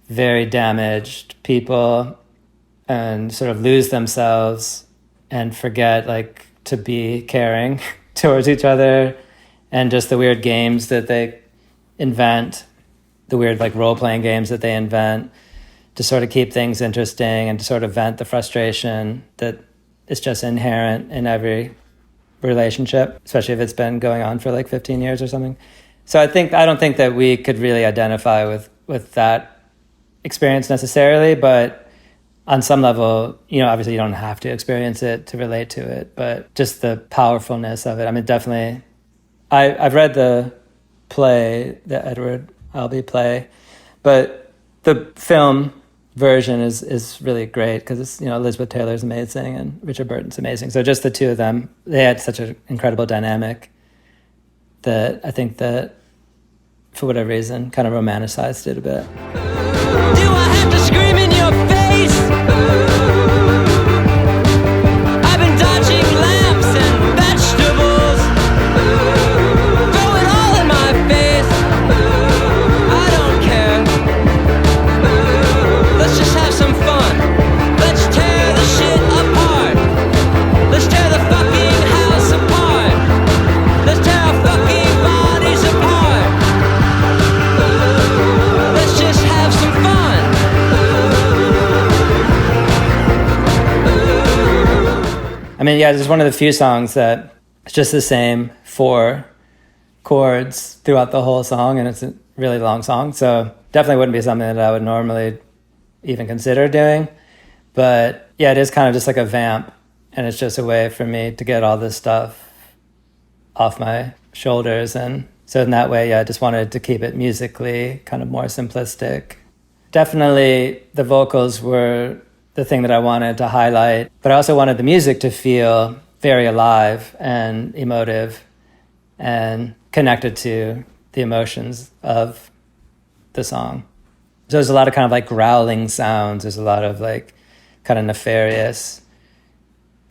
very damaged people and sort of lose themselves and forget like to be caring towards each other, and just the weird games that they invent, the weird like role-playing games that they invent to sort of keep things interesting and to sort of vent the frustration that is just inherent in every relationship, especially if it's been going on for like 15 years or something. So I don't think that we could really identify with that experience necessarily, but on some level, you know, obviously you don't have to experience it to relate to it, but just the powerfulness of it. I mean, definitely, I've read the play, the Edward Albee play, but the film version is really great because it's, you know, Elizabeth Taylor's amazing and Richard Burton's amazing. So just the two of them, they had such an incredible dynamic that I think that for whatever reason kind of romanticized it a bit. Do I have to scream in your face? I've been dodging lamps and vegetables, throw it all in my face. I don't care. Let's just have some fun. Let's tear the shit apart. Let's tear the fucking house apart. Let's tear our fucking bodies apart. Let's just have some fun. I mean, yeah, this is one of the few songs that it's just the same 4 chords throughout the whole song, and it's a really long song, so definitely wouldn't be something that I would normally even consider doing. But yeah, it is kind of just like a vamp, and it's just a way for me to get all this stuff off my shoulders. And so in that way, yeah, I just wanted to keep it musically kind of more simplistic. Definitely the vocals were the thing that I wanted to highlight, but I also wanted the music to feel very alive and emotive and connected to the emotions of the song. So there's a lot of kind of like growling sounds. There's a lot of like kind of nefarious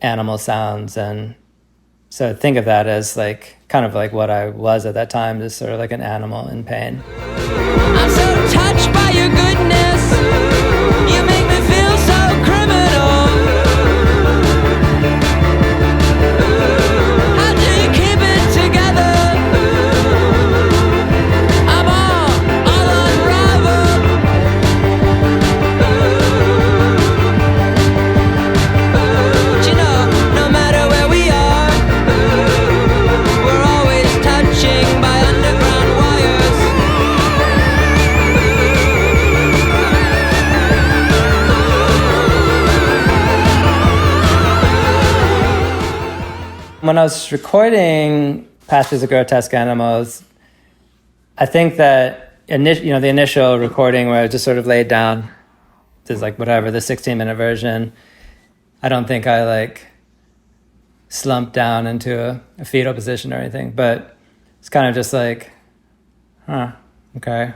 animal sounds. And so think of that as like kind of like what I was at that time, just sort of like an animal in pain. I'm so touched by your goodness. You make me feel so criminal. How do you keep it together? I'm all unraveled. But you know, no matter where we are, we're always touching by underground wires. When I was recording Pastures of Grotesque Animals, I think that the initial recording where I just sort of laid down, just like whatever, the 16-minute version, I don't think I like slumped down into a fetal position or anything, but it's kind of just like, okay.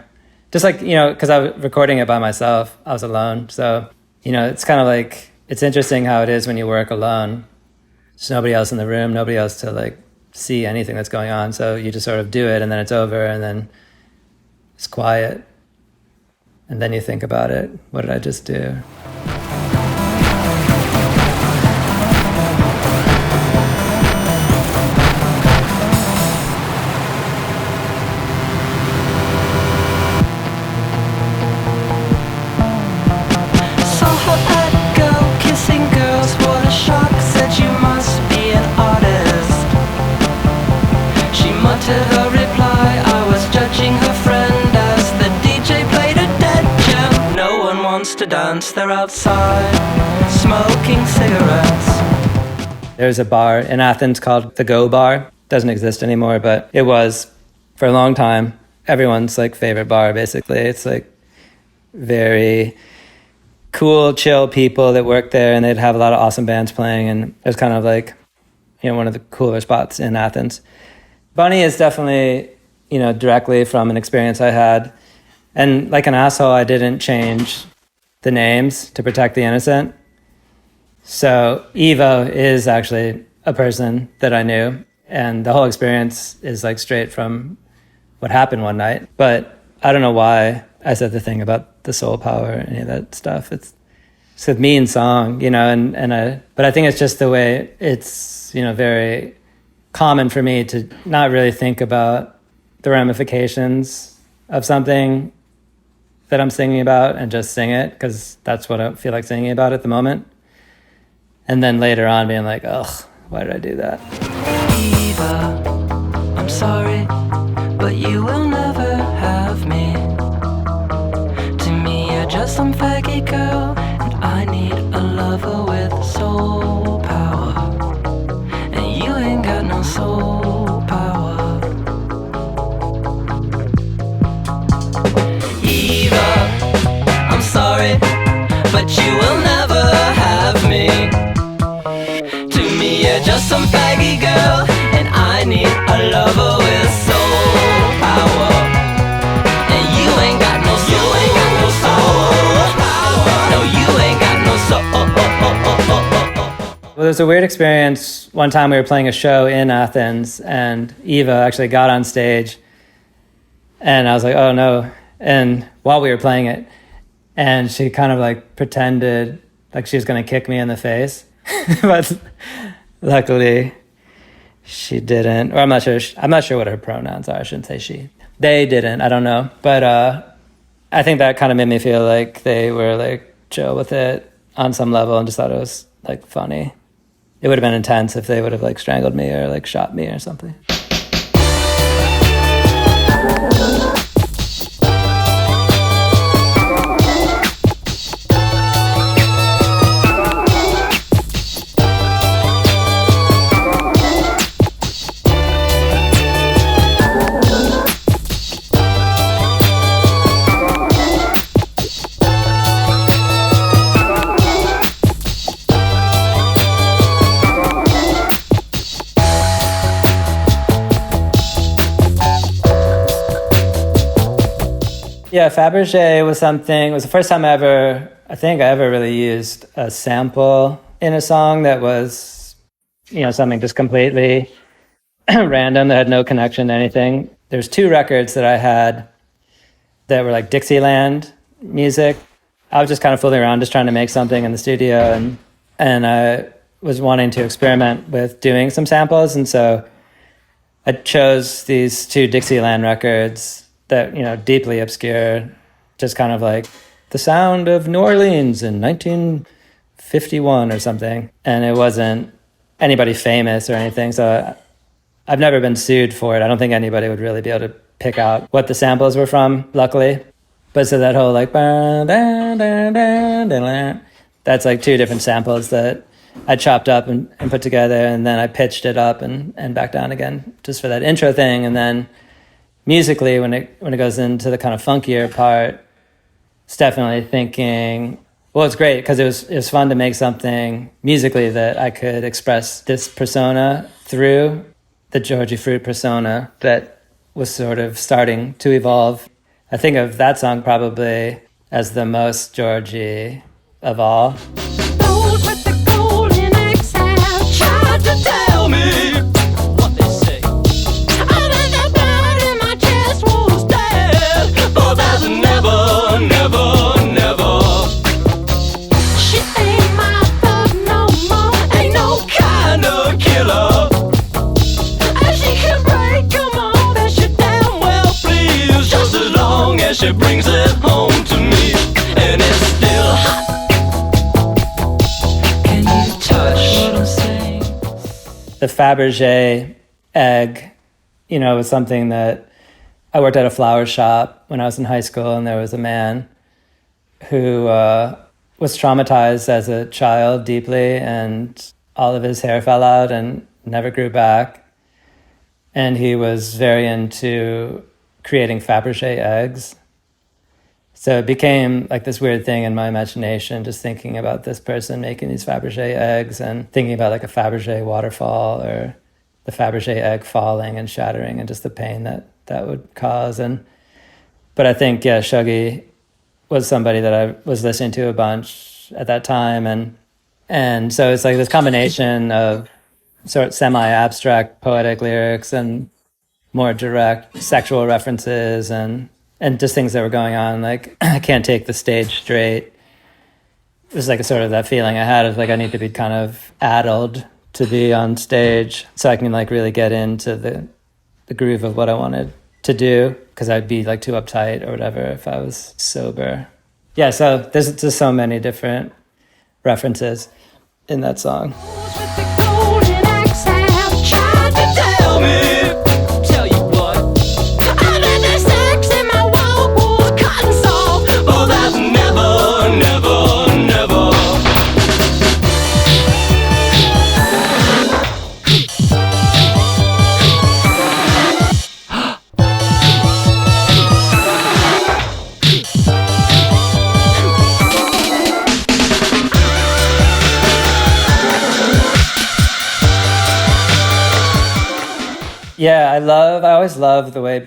Just like, you know, because I was recording it by myself, I was alone. So, you know, it's kind of like, it's interesting how it is when you work alone. There's nobody else in the room, nobody else to like see anything that's going on. So you just sort of do it and then it's over and then it's quiet. And then you think about it. What did I just do? Saw her at Go Kissing Girls, what a shock, said you must be an artist. She muttered her reply, I was judging her friend as the DJ played a dead gem. No one wants to dance, they're outside, smoking cigarettes. There's a bar in Athens called the Go Bar. Doesn't exist anymore, but it was for a long time. everyone's like favorite bar, basically. It's like very cool, chill people that work there, and they'd have a lot of awesome bands playing, and it was kind of like, you know, one of the cooler spots in Athens. Bunny is definitely, you know, directly from an experience I had. And like an asshole, I didn't change the names to protect the innocent. So Evo is actually a person that I knew, and the whole experience is like straight from what happened one night. But I don't know why I said the thing about the soul power or any of that stuff. It's a mean song, you know, but I think it's just the way it's, you know, very common for me to not really think about the ramifications of something that I'm singing about and just sing it because that's what I feel like singing about at the moment. And then later on being like, ugh, why did I do that? Eva, I'm sorry, but you will never have me. To me, you're just some faggy girl, and I need a lover with soul power. And you ain't got no soul power. Eva, I'm sorry, but you will never have me. To me, you're just some faggy girl, and I need a lover with soul power. And you ain't got no soul, you ain't got no soul power. No, you ain't got no soul. Well, there's a weird experience. One time we were playing a show in Athens, and Eva actually got on stage, and I was like, oh no. And while we were playing it, and she kind of like pretended like she was going to kick me in the face. But luckily she didn't, or I'm not sure what her pronouns are. I shouldn't say she. They didn't, I don't know. But I think that kind of made me feel like they were like chill with it on some level and just thought it was like funny. It would have been intense if they would have like strangled me or like shot me or something. Yeah, Fabergé was the first time I ever really used a sample in a song that was, you know, something just completely random that had no connection to anything. There's 2 records that I had that were like Dixieland music. I was just kind of fooling around, just trying to make something in the studio, and I was wanting to experiment with doing some samples, and so I chose these 2 Dixieland records that, you know, deeply obscure, just kind of like the sound of New Orleans in 1951 or something. And it wasn't anybody famous or anything, so I've never been sued for it. I don't think anybody would really be able to pick out what the samples were from, luckily. But so that whole like, that's like 2 different samples that I chopped up and put together, and then I pitched it up and back down again just for that intro thing. And then musically, when it goes into the kind of funkier part, it's definitely thinking, well, it's great because it was fun to make something musically that I could express this persona through, the Georgie Fruit persona that was sort of starting to evolve. I think of that song probably as the most Georgie of all. Those with the golden eggs have tried to tell me what they say. I bet that blood in my chest was dead, but that's never, never, never. She ain't my thug no more, ain't no kind of killer. And she can break 'em all, that she damn well please, just as long as she brings it home to me, and it's still hot. Can you touch what I'm saying? The Fabergé egg, you know, was something that I worked at a flower shop when I was in high school, and there was a man who was traumatized as a child deeply, and all of his hair fell out and never grew back. And he was very into creating Fabergé eggs. So it became like this weird thing in my imagination, just thinking about this person making these Fabergé eggs and thinking about like a Fabergé waterfall or the Fabergé egg falling and shattering and just the pain that would cause. But I think, yeah, Shuggie was somebody that I was listening to a bunch at that time. And so it's like this combination of sort of semi-abstract poetic lyrics and more direct sexual references and just things that were going on. Like, I can't take the stage straight. It was like a sort of that feeling I had of like, I need to be kind of addled to be on stage so I can like really get into the groove of what I wanted to do, because I'd be like too uptight or whatever if I was sober. Yeah, so there's just so many different references in that song. Yeah, I always loved the way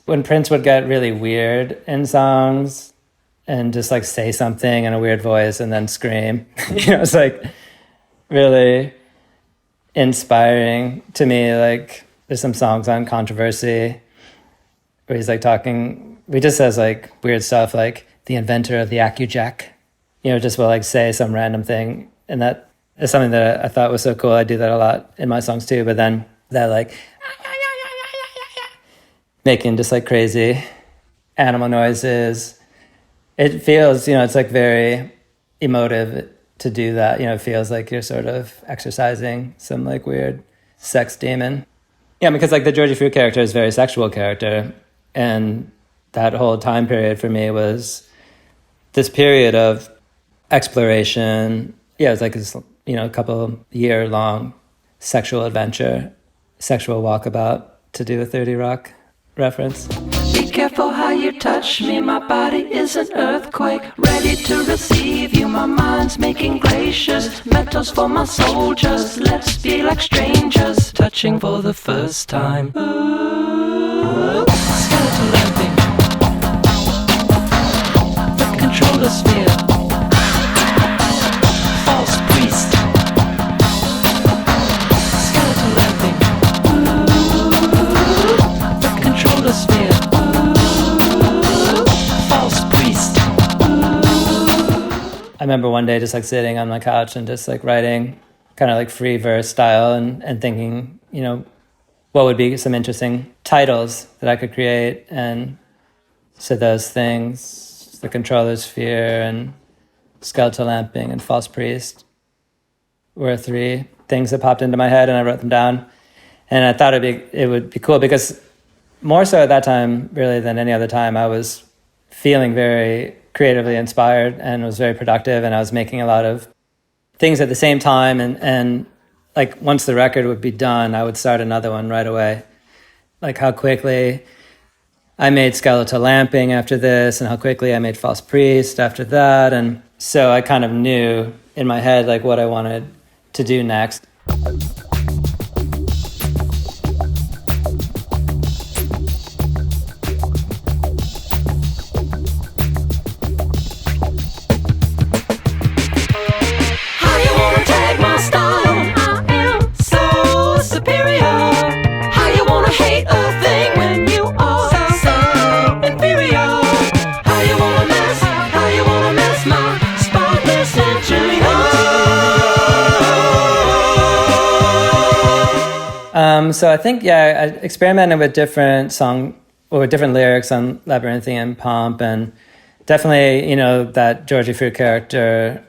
when Prince would get really weird in songs and just like say something in a weird voice and then scream. It's like really inspiring to me. Like, there's some songs on Controversy where he's like he just says like weird stuff like the inventor of the AccuJack, just will like say some random thing. And that is something that I thought was so cool. I do that a lot in my songs too, but then that like making just like crazy animal noises. It feels, it's like very emotive to do that. It feels like you're sort of exercising some like weird sex demon. Yeah, because like the Georgie Fruit character is a very sexual character. And that whole time period for me was this period of exploration. Yeah, it was like this, a couple year long sexual adventure, sexual walkabout, to do a 30 Rock reference. Be careful how you touch me, my body is an earthquake, ready to receive you, my mind's making glaciers, metals for my soldiers, let's be like strangers, touching for the first time. Ooh, skeletal landing, the controller sphere, false priest, skeletal landing, the controller sphere, false priest. I remember one day just like sitting on my couch and just like writing kind of like free verse style and thinking, what would be some interesting titles that I could create. And so those things, the controller sphere and skeletal lamping and false priest, were 3 things that popped into my head, and I wrote them down. And I thought it would be cool because more so at that time, really than any other time, I was feeling very creatively inspired and was very productive, and I was making a lot of things at the same time. And like once the record would be done, I would start another one right away. Like how quickly I made skeletal lamping after this, and how quickly I made false priest after that. And so I kind of knew in my head like what I wanted to do next. So I think, I experimented with different different lyrics on Labyrinthian Pomp, and definitely, that Georgie Fruit character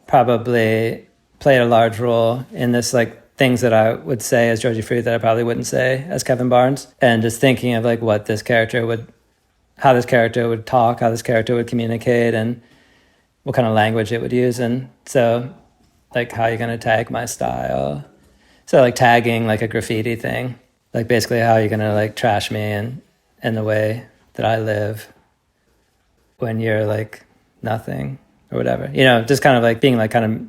probably played a large role in this, like things that I would say as Georgie Fruit that I probably wouldn't say as Kevin Barnes, and just thinking of like how this character would talk, how this character would communicate, and what kind of language it would use. And so like, how are you going to tag my style? So like tagging like a graffiti thing, like basically how are you going to like trash me and and the way that I live when you're like nothing or whatever, just kind of like being like kind of,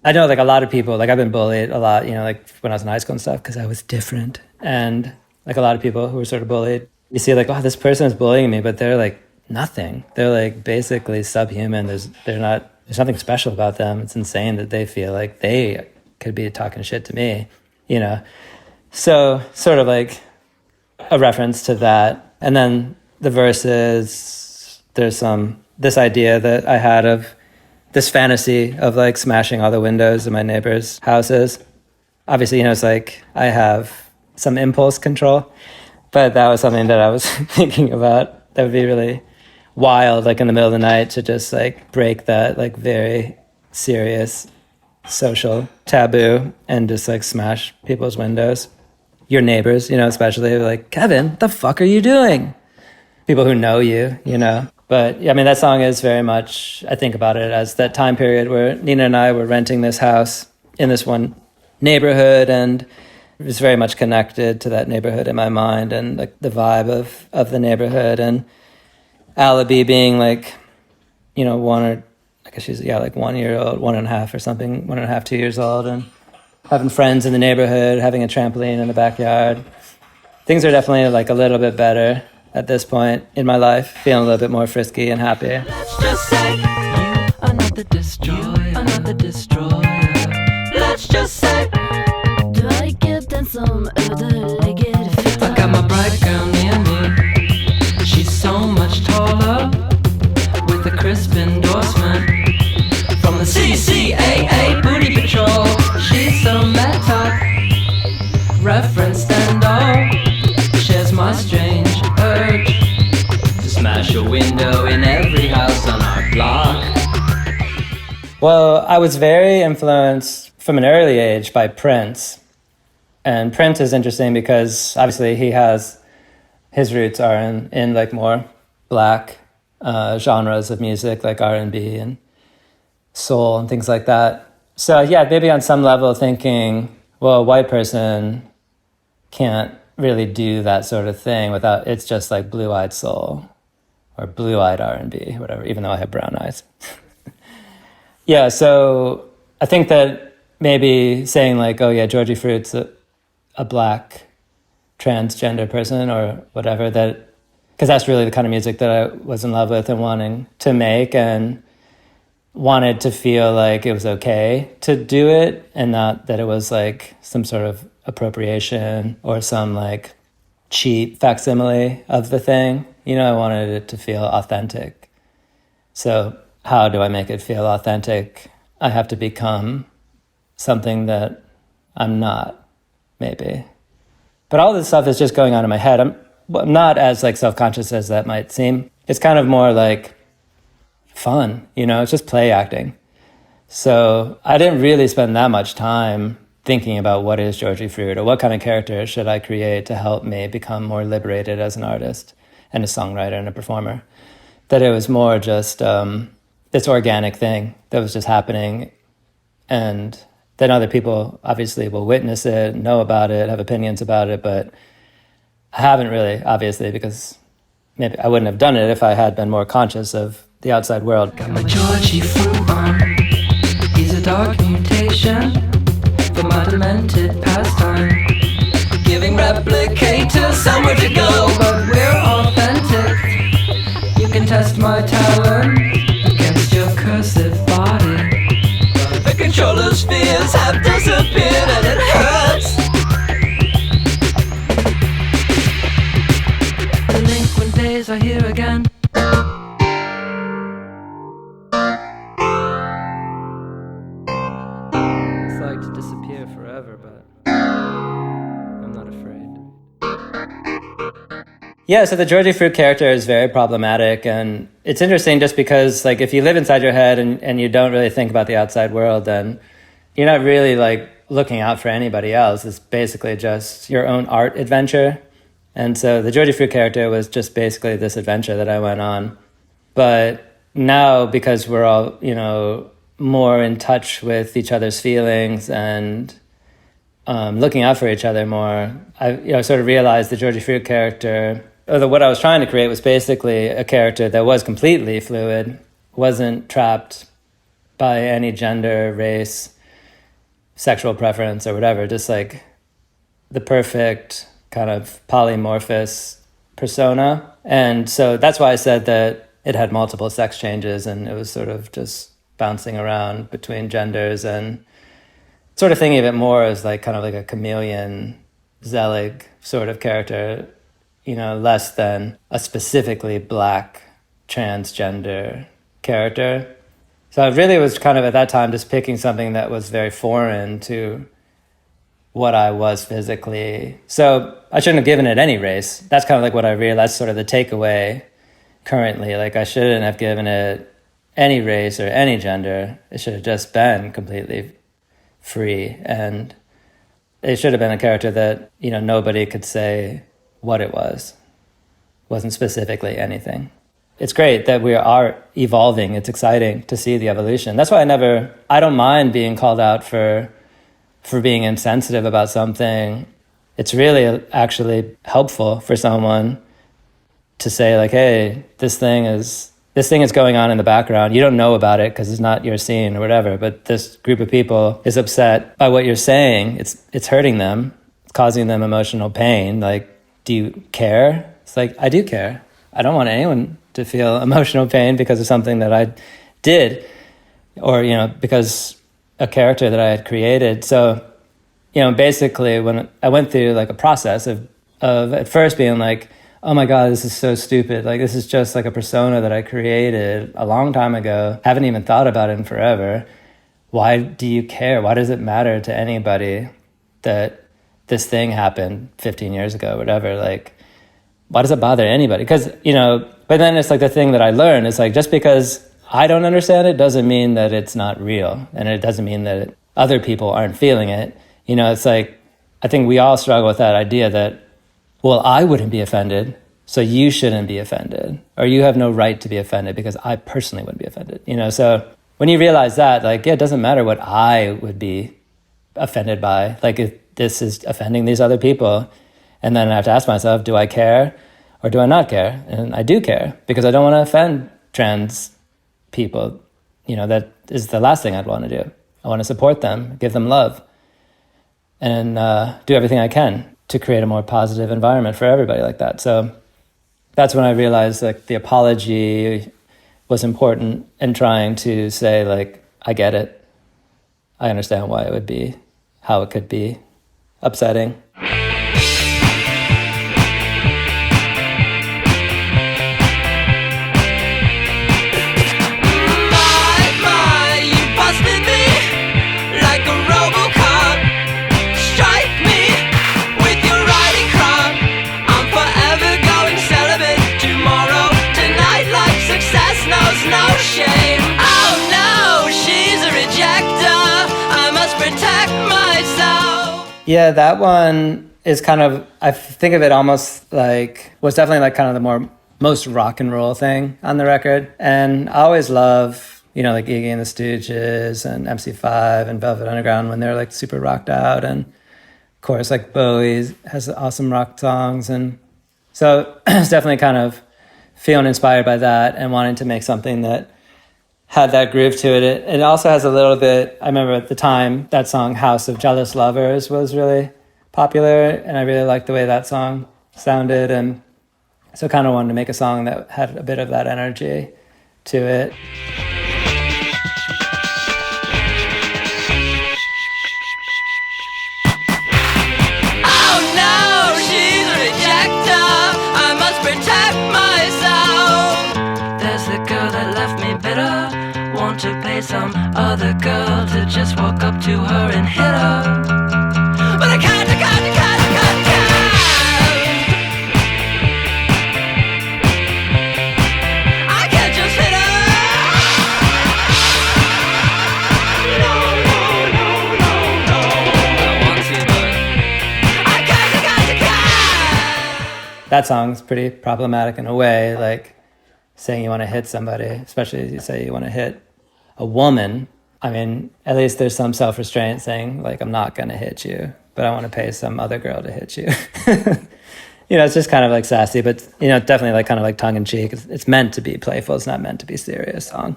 I know like a lot of people, like I've been bullied a lot, like when I was in high school and stuff, because I was different. And like a lot of people who were sort of bullied, you see like, oh, this person is bullying me, but they're like nothing. They're like basically subhuman. There's nothing special about them. It's insane that they feel like they could be talking shit to me, So sort of like a reference to that. And then the verses, there's this idea that I had of this fantasy of like smashing all the windows in my neighbors' houses. Obviously, it's like I have some impulse control, but that was something that I was thinking about. That would be really wild, like in the middle of the night, to just like break that like very serious social taboo and just like smash people's windows. Your neighbors, especially like, Kevin, what the fuck are you doing? People who know you, But yeah, I mean, that song is very much, I think about it as that time period where Nina and I were renting this house in this one neighborhood, and it was very much connected to that neighborhood in my mind and like the vibe of the neighborhood. And Alibi being like, I guess she's, like 1 year old, 1.5 or something, 1.5, 2 years old, and having friends in the neighborhood, having a trampoline in the backyard. Things are definitely like a little bit better at this point in my life, feeling a little bit more frisky and happy. Let's just say you are not the destroyer. Let's just say Du är inte den som ödelägger för I got my bright girl near me. She's so much taller, with a crisp endorsement from the CCAA Booty Patrol. She's so meta, referenced and all. Shares my strange urge to smash a window in every house on our block. Well, I was very influenced from an early age by Prince. And Prince is interesting because obviously his roots are in like more black genres of music, like R&B and soul and things like that. So yeah, maybe on some level thinking, well, a white person can't really do that sort of thing without, it's just like blue-eyed soul or blue-eyed R&B, whatever, even though I have brown eyes. Yeah, so I think that maybe saying like, oh yeah, Georgie Fruit's a black transgender person or whatever, that because that's really the kind of music that I was in love with and wanting to make, and wanted to feel like it was okay to do it and not that it was like some sort of appropriation or some like cheap facsimile of the thing. I wanted it to feel authentic. So how do I make it feel authentic? I have to become something that I'm not, maybe. But all this stuff is just going on in my head. I'm not as like self-conscious as that might seem. It's kind of more like fun, it's just play acting. So I didn't really spend that much time thinking about what is Georgie Fruit or what kind of character should I create to help me become more liberated as an artist and a songwriter and a performer. That it was more just this organic thing that was just happening, and then other people obviously will witness it, know about it, have opinions about it, but I haven't really, obviously, because maybe I wouldn't have done it if I had been more conscious of the outside world. Got my Georgie Fruit on. He's a dark mutation for my demented pastime, giving replicators somewhere to go, but we're authentic. You can test my talent against your cursive body. The controller's fears have disappeared and it hurts. Delinquent days are here again. It's like to disappear forever, but I'm not afraid. Yeah, so the Georgie Fruit character is very problematic, and it's interesting just because like if you live inside your head and you don't really think about the outside world, then you're not really like looking out for anybody else. It's basically just your own art adventure. And so the Georgie Fruit character was just basically this adventure that I went on. But now, because we're all, more in touch with each other's feelings and looking out for each other more, I sort of realized the Georgie Fruit character what I was trying to create was basically a character that was completely fluid, wasn't trapped by any gender, race, sexual preference, or whatever, just like the perfect kind of polymorphous persona. And so that's why I said that it had multiple sex changes, and it was sort of just bouncing around between genders, and sort of thinking of it more as like kind of like a chameleon Zelig sort of character, you know, less than a specifically black transgender character. So I really was kind of at that time just picking something that was very foreign to what I was physically. So I shouldn't have given it any race. That's kind of like what I realized, sort of the takeaway currently. Like I shouldn't have given it any race or any gender. It should have just been completely free. And it should have been a character that, you know, nobody could say what it was. It wasn't specifically anything. It's great that we are evolving. It's exciting to see the evolution. That's why I don't mind being called out for being insensitive about something. It's really actually helpful for someone to say like, hey, this thing is going on in the background. You don't know about it because it's not your scene or whatever, but this group of people is upset by what you're saying. It's hurting them. It's causing them emotional pain. Like, do you care? It's like, I do care. I don't want anyone to feel emotional pain because of something that I did, or, you know, because a character that I had created. So, you know, basically when I went through like a process of at first being like, oh my God, this is so stupid. Like, this is just like a persona that I created a long time ago. Haven't even thought about it in forever. Why do you care? Why does it matter to anybody that this thing happened 15 years ago, whatever? Like, why does it bother anybody? Because, you know, but then it's like the thing that I learned is like, just because I don't understand it doesn't mean that it's not real. And it doesn't mean that other people aren't feeling it. You know, it's like, I think we all struggle with that idea that, well, I wouldn't be offended, so you shouldn't be offended. Or you have no right to be offended because I personally wouldn't be offended. You know, so when you realize that, like, yeah, it doesn't matter what I would be offended by. Like, if this is offending these other people, and then I have to ask myself, do I care or do I not care? And I do care because I don't want to offend trans people. You know, that is the last thing I'd want to do. I want to support them, give them love, and do everything I can to create a more positive environment for everybody like that. So that's when I realized like the apology was important, and trying to say like, I get it. I understand why it would be, how it could be upsetting. Yeah, that one is kind of, I think of it almost like, was definitely like kind of the most rock and roll thing on the record. And I always love, you know, like Iggy and the Stooges and MC5 and Velvet Underground when they're like super rocked out. And of course, like Bowie has awesome rock songs. And so it's definitely kind of feeling inspired by that and wanting to make something that had that groove to it. It also has a little bit, I remember at the time, that song House of Jealous Lovers was really popular, and I really liked the way that song sounded, and so kind of wanted to make a song that had a bit of that energy to it. To pay some other girl to just walk up to her and hit her. But I can't. I can't just hit her. No. I want to, but I can't. That song's pretty problematic in a way, like saying you want to hit somebody, especially if you say you want to hit a woman. I mean, at least there's some self-restraint saying, like, I'm not going to hit you, but I want to pay some other girl to hit you. It's just kind of like sassy, but, definitely like kind of like tongue in cheek. It's meant to be playful. It's not meant to be serious song.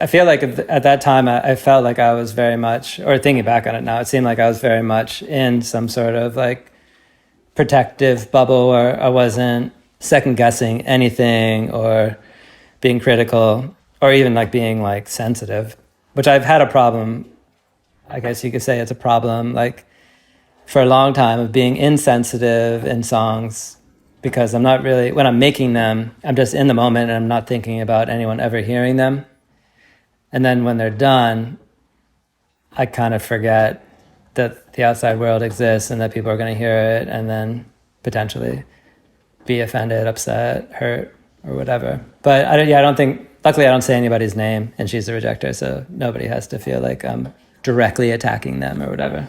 I feel like at that time, I felt like I was very much, or thinking back on it now, it seemed like I was very much in some sort of like protective bubble where I wasn't second guessing anything or being critical or even like being like sensitive, which I've had a problem. I guess you could say it's a problem, like for a long time, of being insensitive in songs, because I'm not really, when I'm making them, I'm just in the moment and I'm not thinking about anyone ever hearing them. And then when they're done, I kind of forget that the outside world exists and that people are going to hear it and then potentially be offended, upset, hurt, or whatever. But I don't think, luckily I don't say anybody's name and she's the rejecter, so nobody has to feel like I'm directly attacking them or whatever.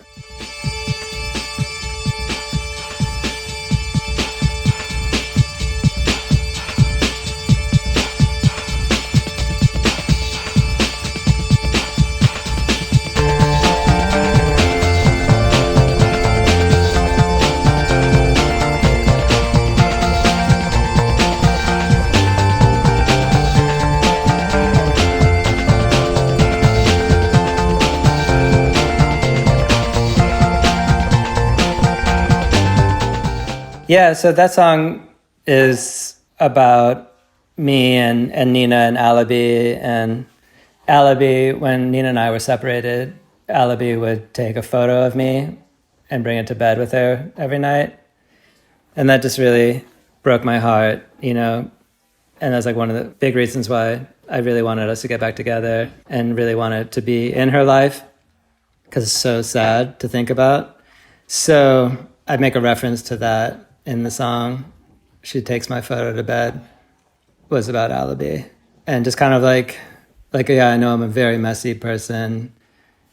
Yeah, so that song is about me and Nina and Alibi. And Alibi, when Nina and I were separated, Alibi would take a photo of me and bring it to bed with her every night. And that just really broke my heart, And that's like one of the big reasons why I really wanted us to get back together and really wanted to be in her life, because it's so sad to think about. So I'd make a reference to that in the song. She takes my photo to bed was about Alibi. And just kind of like, I know I'm a very messy person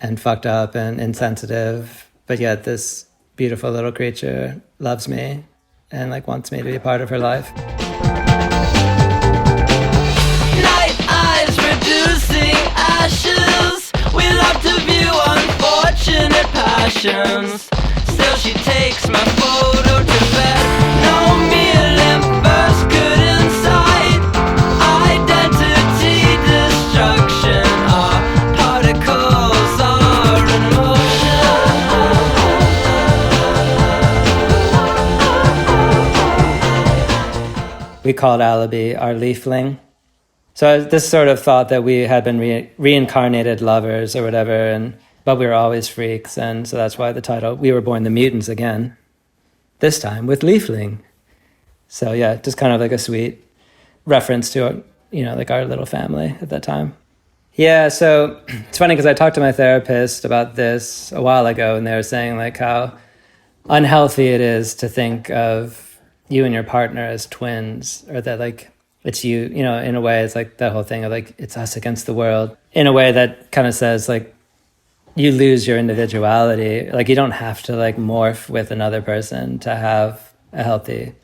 and fucked up and insensitive, but yet this beautiful little creature loves me and like wants me to be a part of her life. Night eyes reducing ashes. We love to view unfortunate passions. Still she takes my photo to bed. No mere limp burst could incite identity destruction. Our particles are in motion. We called Alibi our leafling. So this sort of thought that we had been reincarnated lovers or whatever, but we were always freaks, and so that's why the title, We Were Born the Mutants Again, this time with leafling. So yeah, just kind of like a sweet reference to, like our little family at that time. Yeah, so it's funny because I talked to my therapist about this a while ago, and they were saying like how unhealthy it is to think of you and your partner as twins, or that like it's you, in a way it's like that whole thing of like it's us against the world, in a way that kind of says like you lose your individuality. Like you don't have to like morph with another person to have a healthy,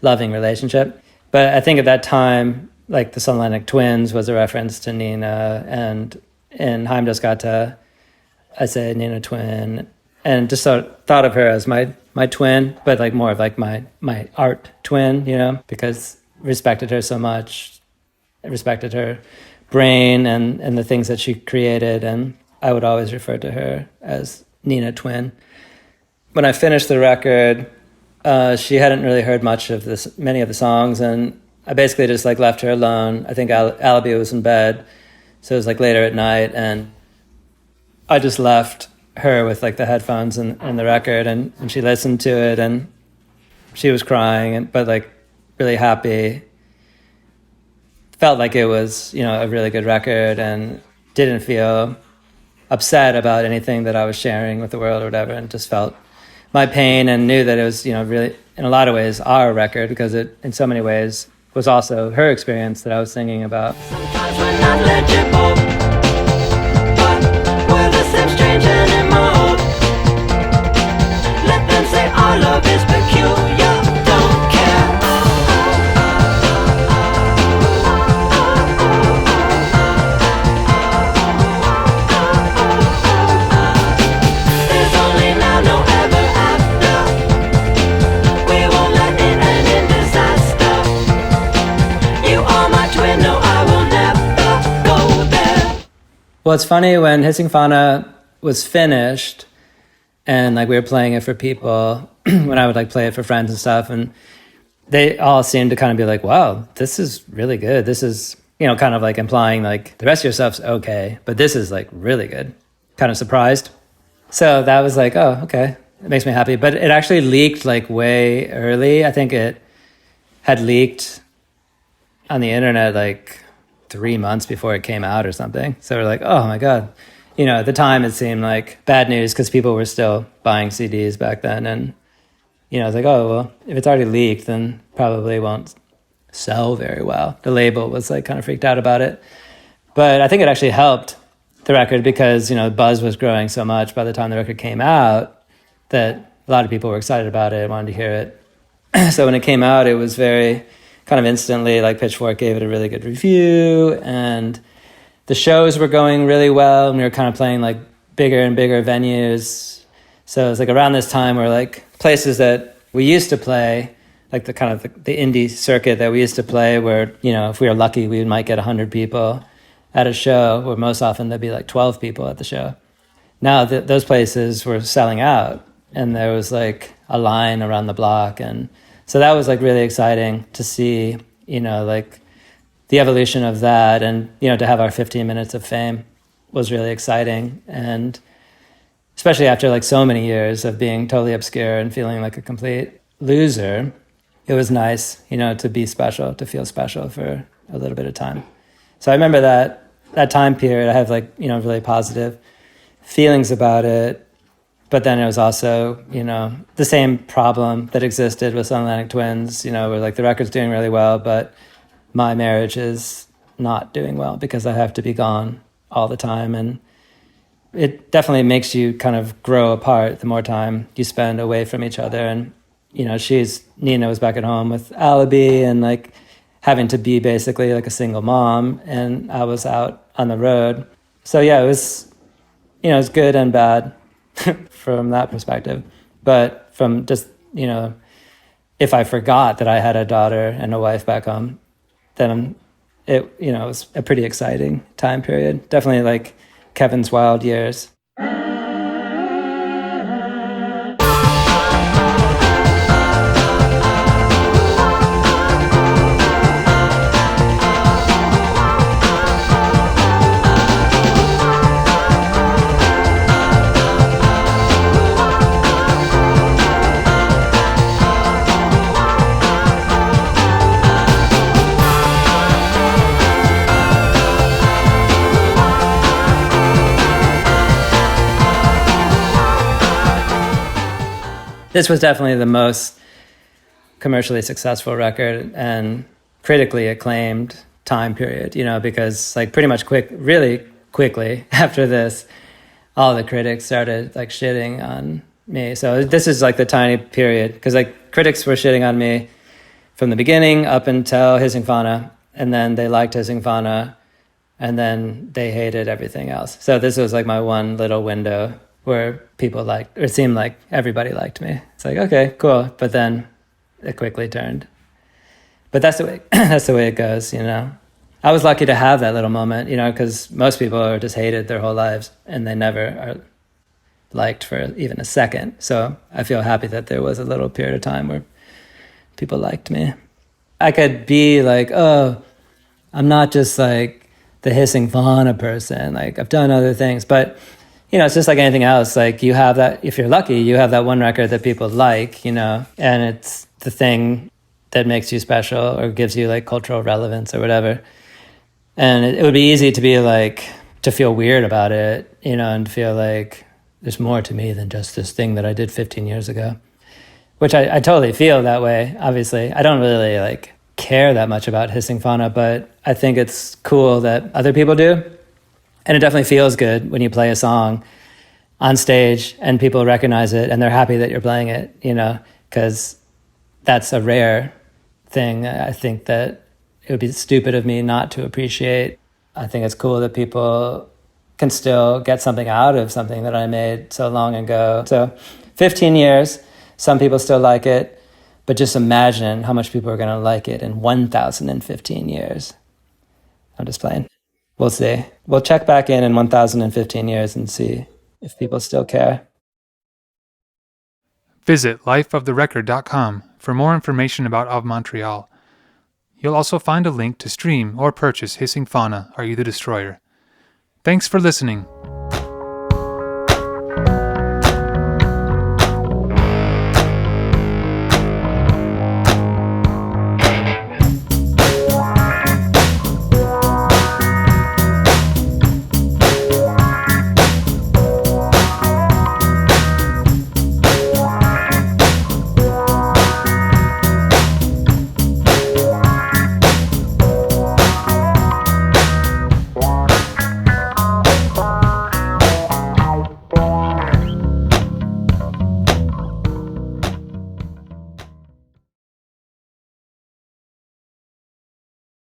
loving relationship. But I think at that time, like the Sunlight Twins was a reference to Nina, and in Heimdagsgata, I say Nina twin, and just thought of her as my twin, but like more of like my art twin, because respected her so much, respected her brain and the things that she created, and I would always refer to her as Nina twin. When I finished the record, she hadn't really heard many of the songs, and I basically just like left her alone. I think Alibi was in bed, so it was like later at night, and I just left her with like the headphones and the record, and she listened to it, and she was crying, but like really happy. Felt like it was, a really good record, and didn't feel upset about anything that I was sharing with the world or whatever, and just felt my pain and knew that it was, really, in a lot of ways, our record, because it, in so many ways, was also her experience that I was singing about. Sometimes we're not legible, but we're the same strange animal. Let them say our love is peculiar, don't care. There's only now, no ever after. We won't let it it's funny, when Hissing Fauna was finished and like we were playing it for people, when I would like play it for friends and stuff, and they all seemed to kind of be like, wow, this is really good. This is, you know, kind of like implying like the rest of your stuff's okay, but this is like really good. Kind of surprised. So that was like, oh, okay. It makes me happy. But it actually leaked like way early. I think it had leaked on the internet like 3 months before it came out or something. So we're like, oh my God. You know, at the time it seemed like bad news because people were still buying CDs back then. And, you know, I was like, oh, well, if it's already leaked, then probably won't sell very well. The label was like kind of freaked out about it. But I think it actually helped the record because, you know, buzz was growing so much by the time the record came out that a lot of people were excited about it, wanted to hear it. So when it came out, it was very kind of instantly, like Pitchfork gave it a really good review, and the shows were going really well, and we were kind of playing like bigger and bigger venues. So it was like around this time where like places that we used to play, like the kind of the indie circuit that we used to play, where, you know, if we were lucky, we might get 100 people at a show, where most often there'd be like 12 people at the show. Now those places were selling out, and there was like a line around the block. And so that was like really exciting to see, you know, like the evolution of that. And, you know, to have our 15 minutes of fame was really exciting. And especially after like so many years of being totally obscure and feeling like a complete loser, it was nice, you know, to be special, to feel special for a little bit of time. So I remember that time period, I have like, you know, really positive feelings about it. But then it was also, you know, the same problem that existed with Sun Atlantic Twins, you know, where like the record's doing really well, but my marriage is not doing well because I have to be gone all the time. And it definitely makes you kind of grow apart the more time you spend away from each other. And, you know, Nina was back at home with Alibi and like having to be basically like a single mom, and I was out on the road. So yeah, it was, you know, it's good and bad from that perspective. But from just, you know, if I forgot that I had a daughter and a wife back home, then it, you know, it was a pretty exciting time period. Definitely like Kevin's wild years. This was definitely the most commercially successful record and critically acclaimed time period, you know, because like pretty much really quickly after this, all the critics started like shitting on me. So this is like the tiny period, because like critics were shitting on me from the beginning up until Hissing Fauna, and then they liked Hissing Fauna, and then they hated everything else. So this was like my one little window where people liked, or it seemed like everybody liked me. It's like, okay, cool. But then it quickly turned. But that's the way, that's the way it goes, you know. I was lucky to have that little moment, you know, because most people are just hated their whole lives and they never are liked for even a second. So I feel happy that there was a little period of time where people liked me. I could be like, oh, I'm not just like the Hissing Fauna person. Like I've done other things, but you know, it's just like anything else. Like you have that, if you're lucky, you have that one record that people like, you know, and it's the thing that makes you special or gives you like cultural relevance or whatever. And it would be easy to be like, to feel weird about it, you know, and feel like there's more to me than just this thing that I did 15 years ago, which I totally feel that way. Obviously, I don't really like care that much about Hissing Fauna, but I think it's cool that other people do. And it definitely feels good when you play a song on stage and people recognize it and they're happy that you're playing it, you know, because that's a rare thing. I think that it would be stupid of me not to appreciate. I think it's cool that people can still get something out of something that I made so long ago. So 15 years, some people still like it, but just imagine how much people are going to like it in 1,015 years. I'm just playing. We'll see. We'll check back in 1,015 years and see if people still care. Visit lifeoftherecord.com for more information about Of Montreal. You'll also find a link to stream or purchase Hissing Fauna, Are You the Destroyer? Thanks for listening.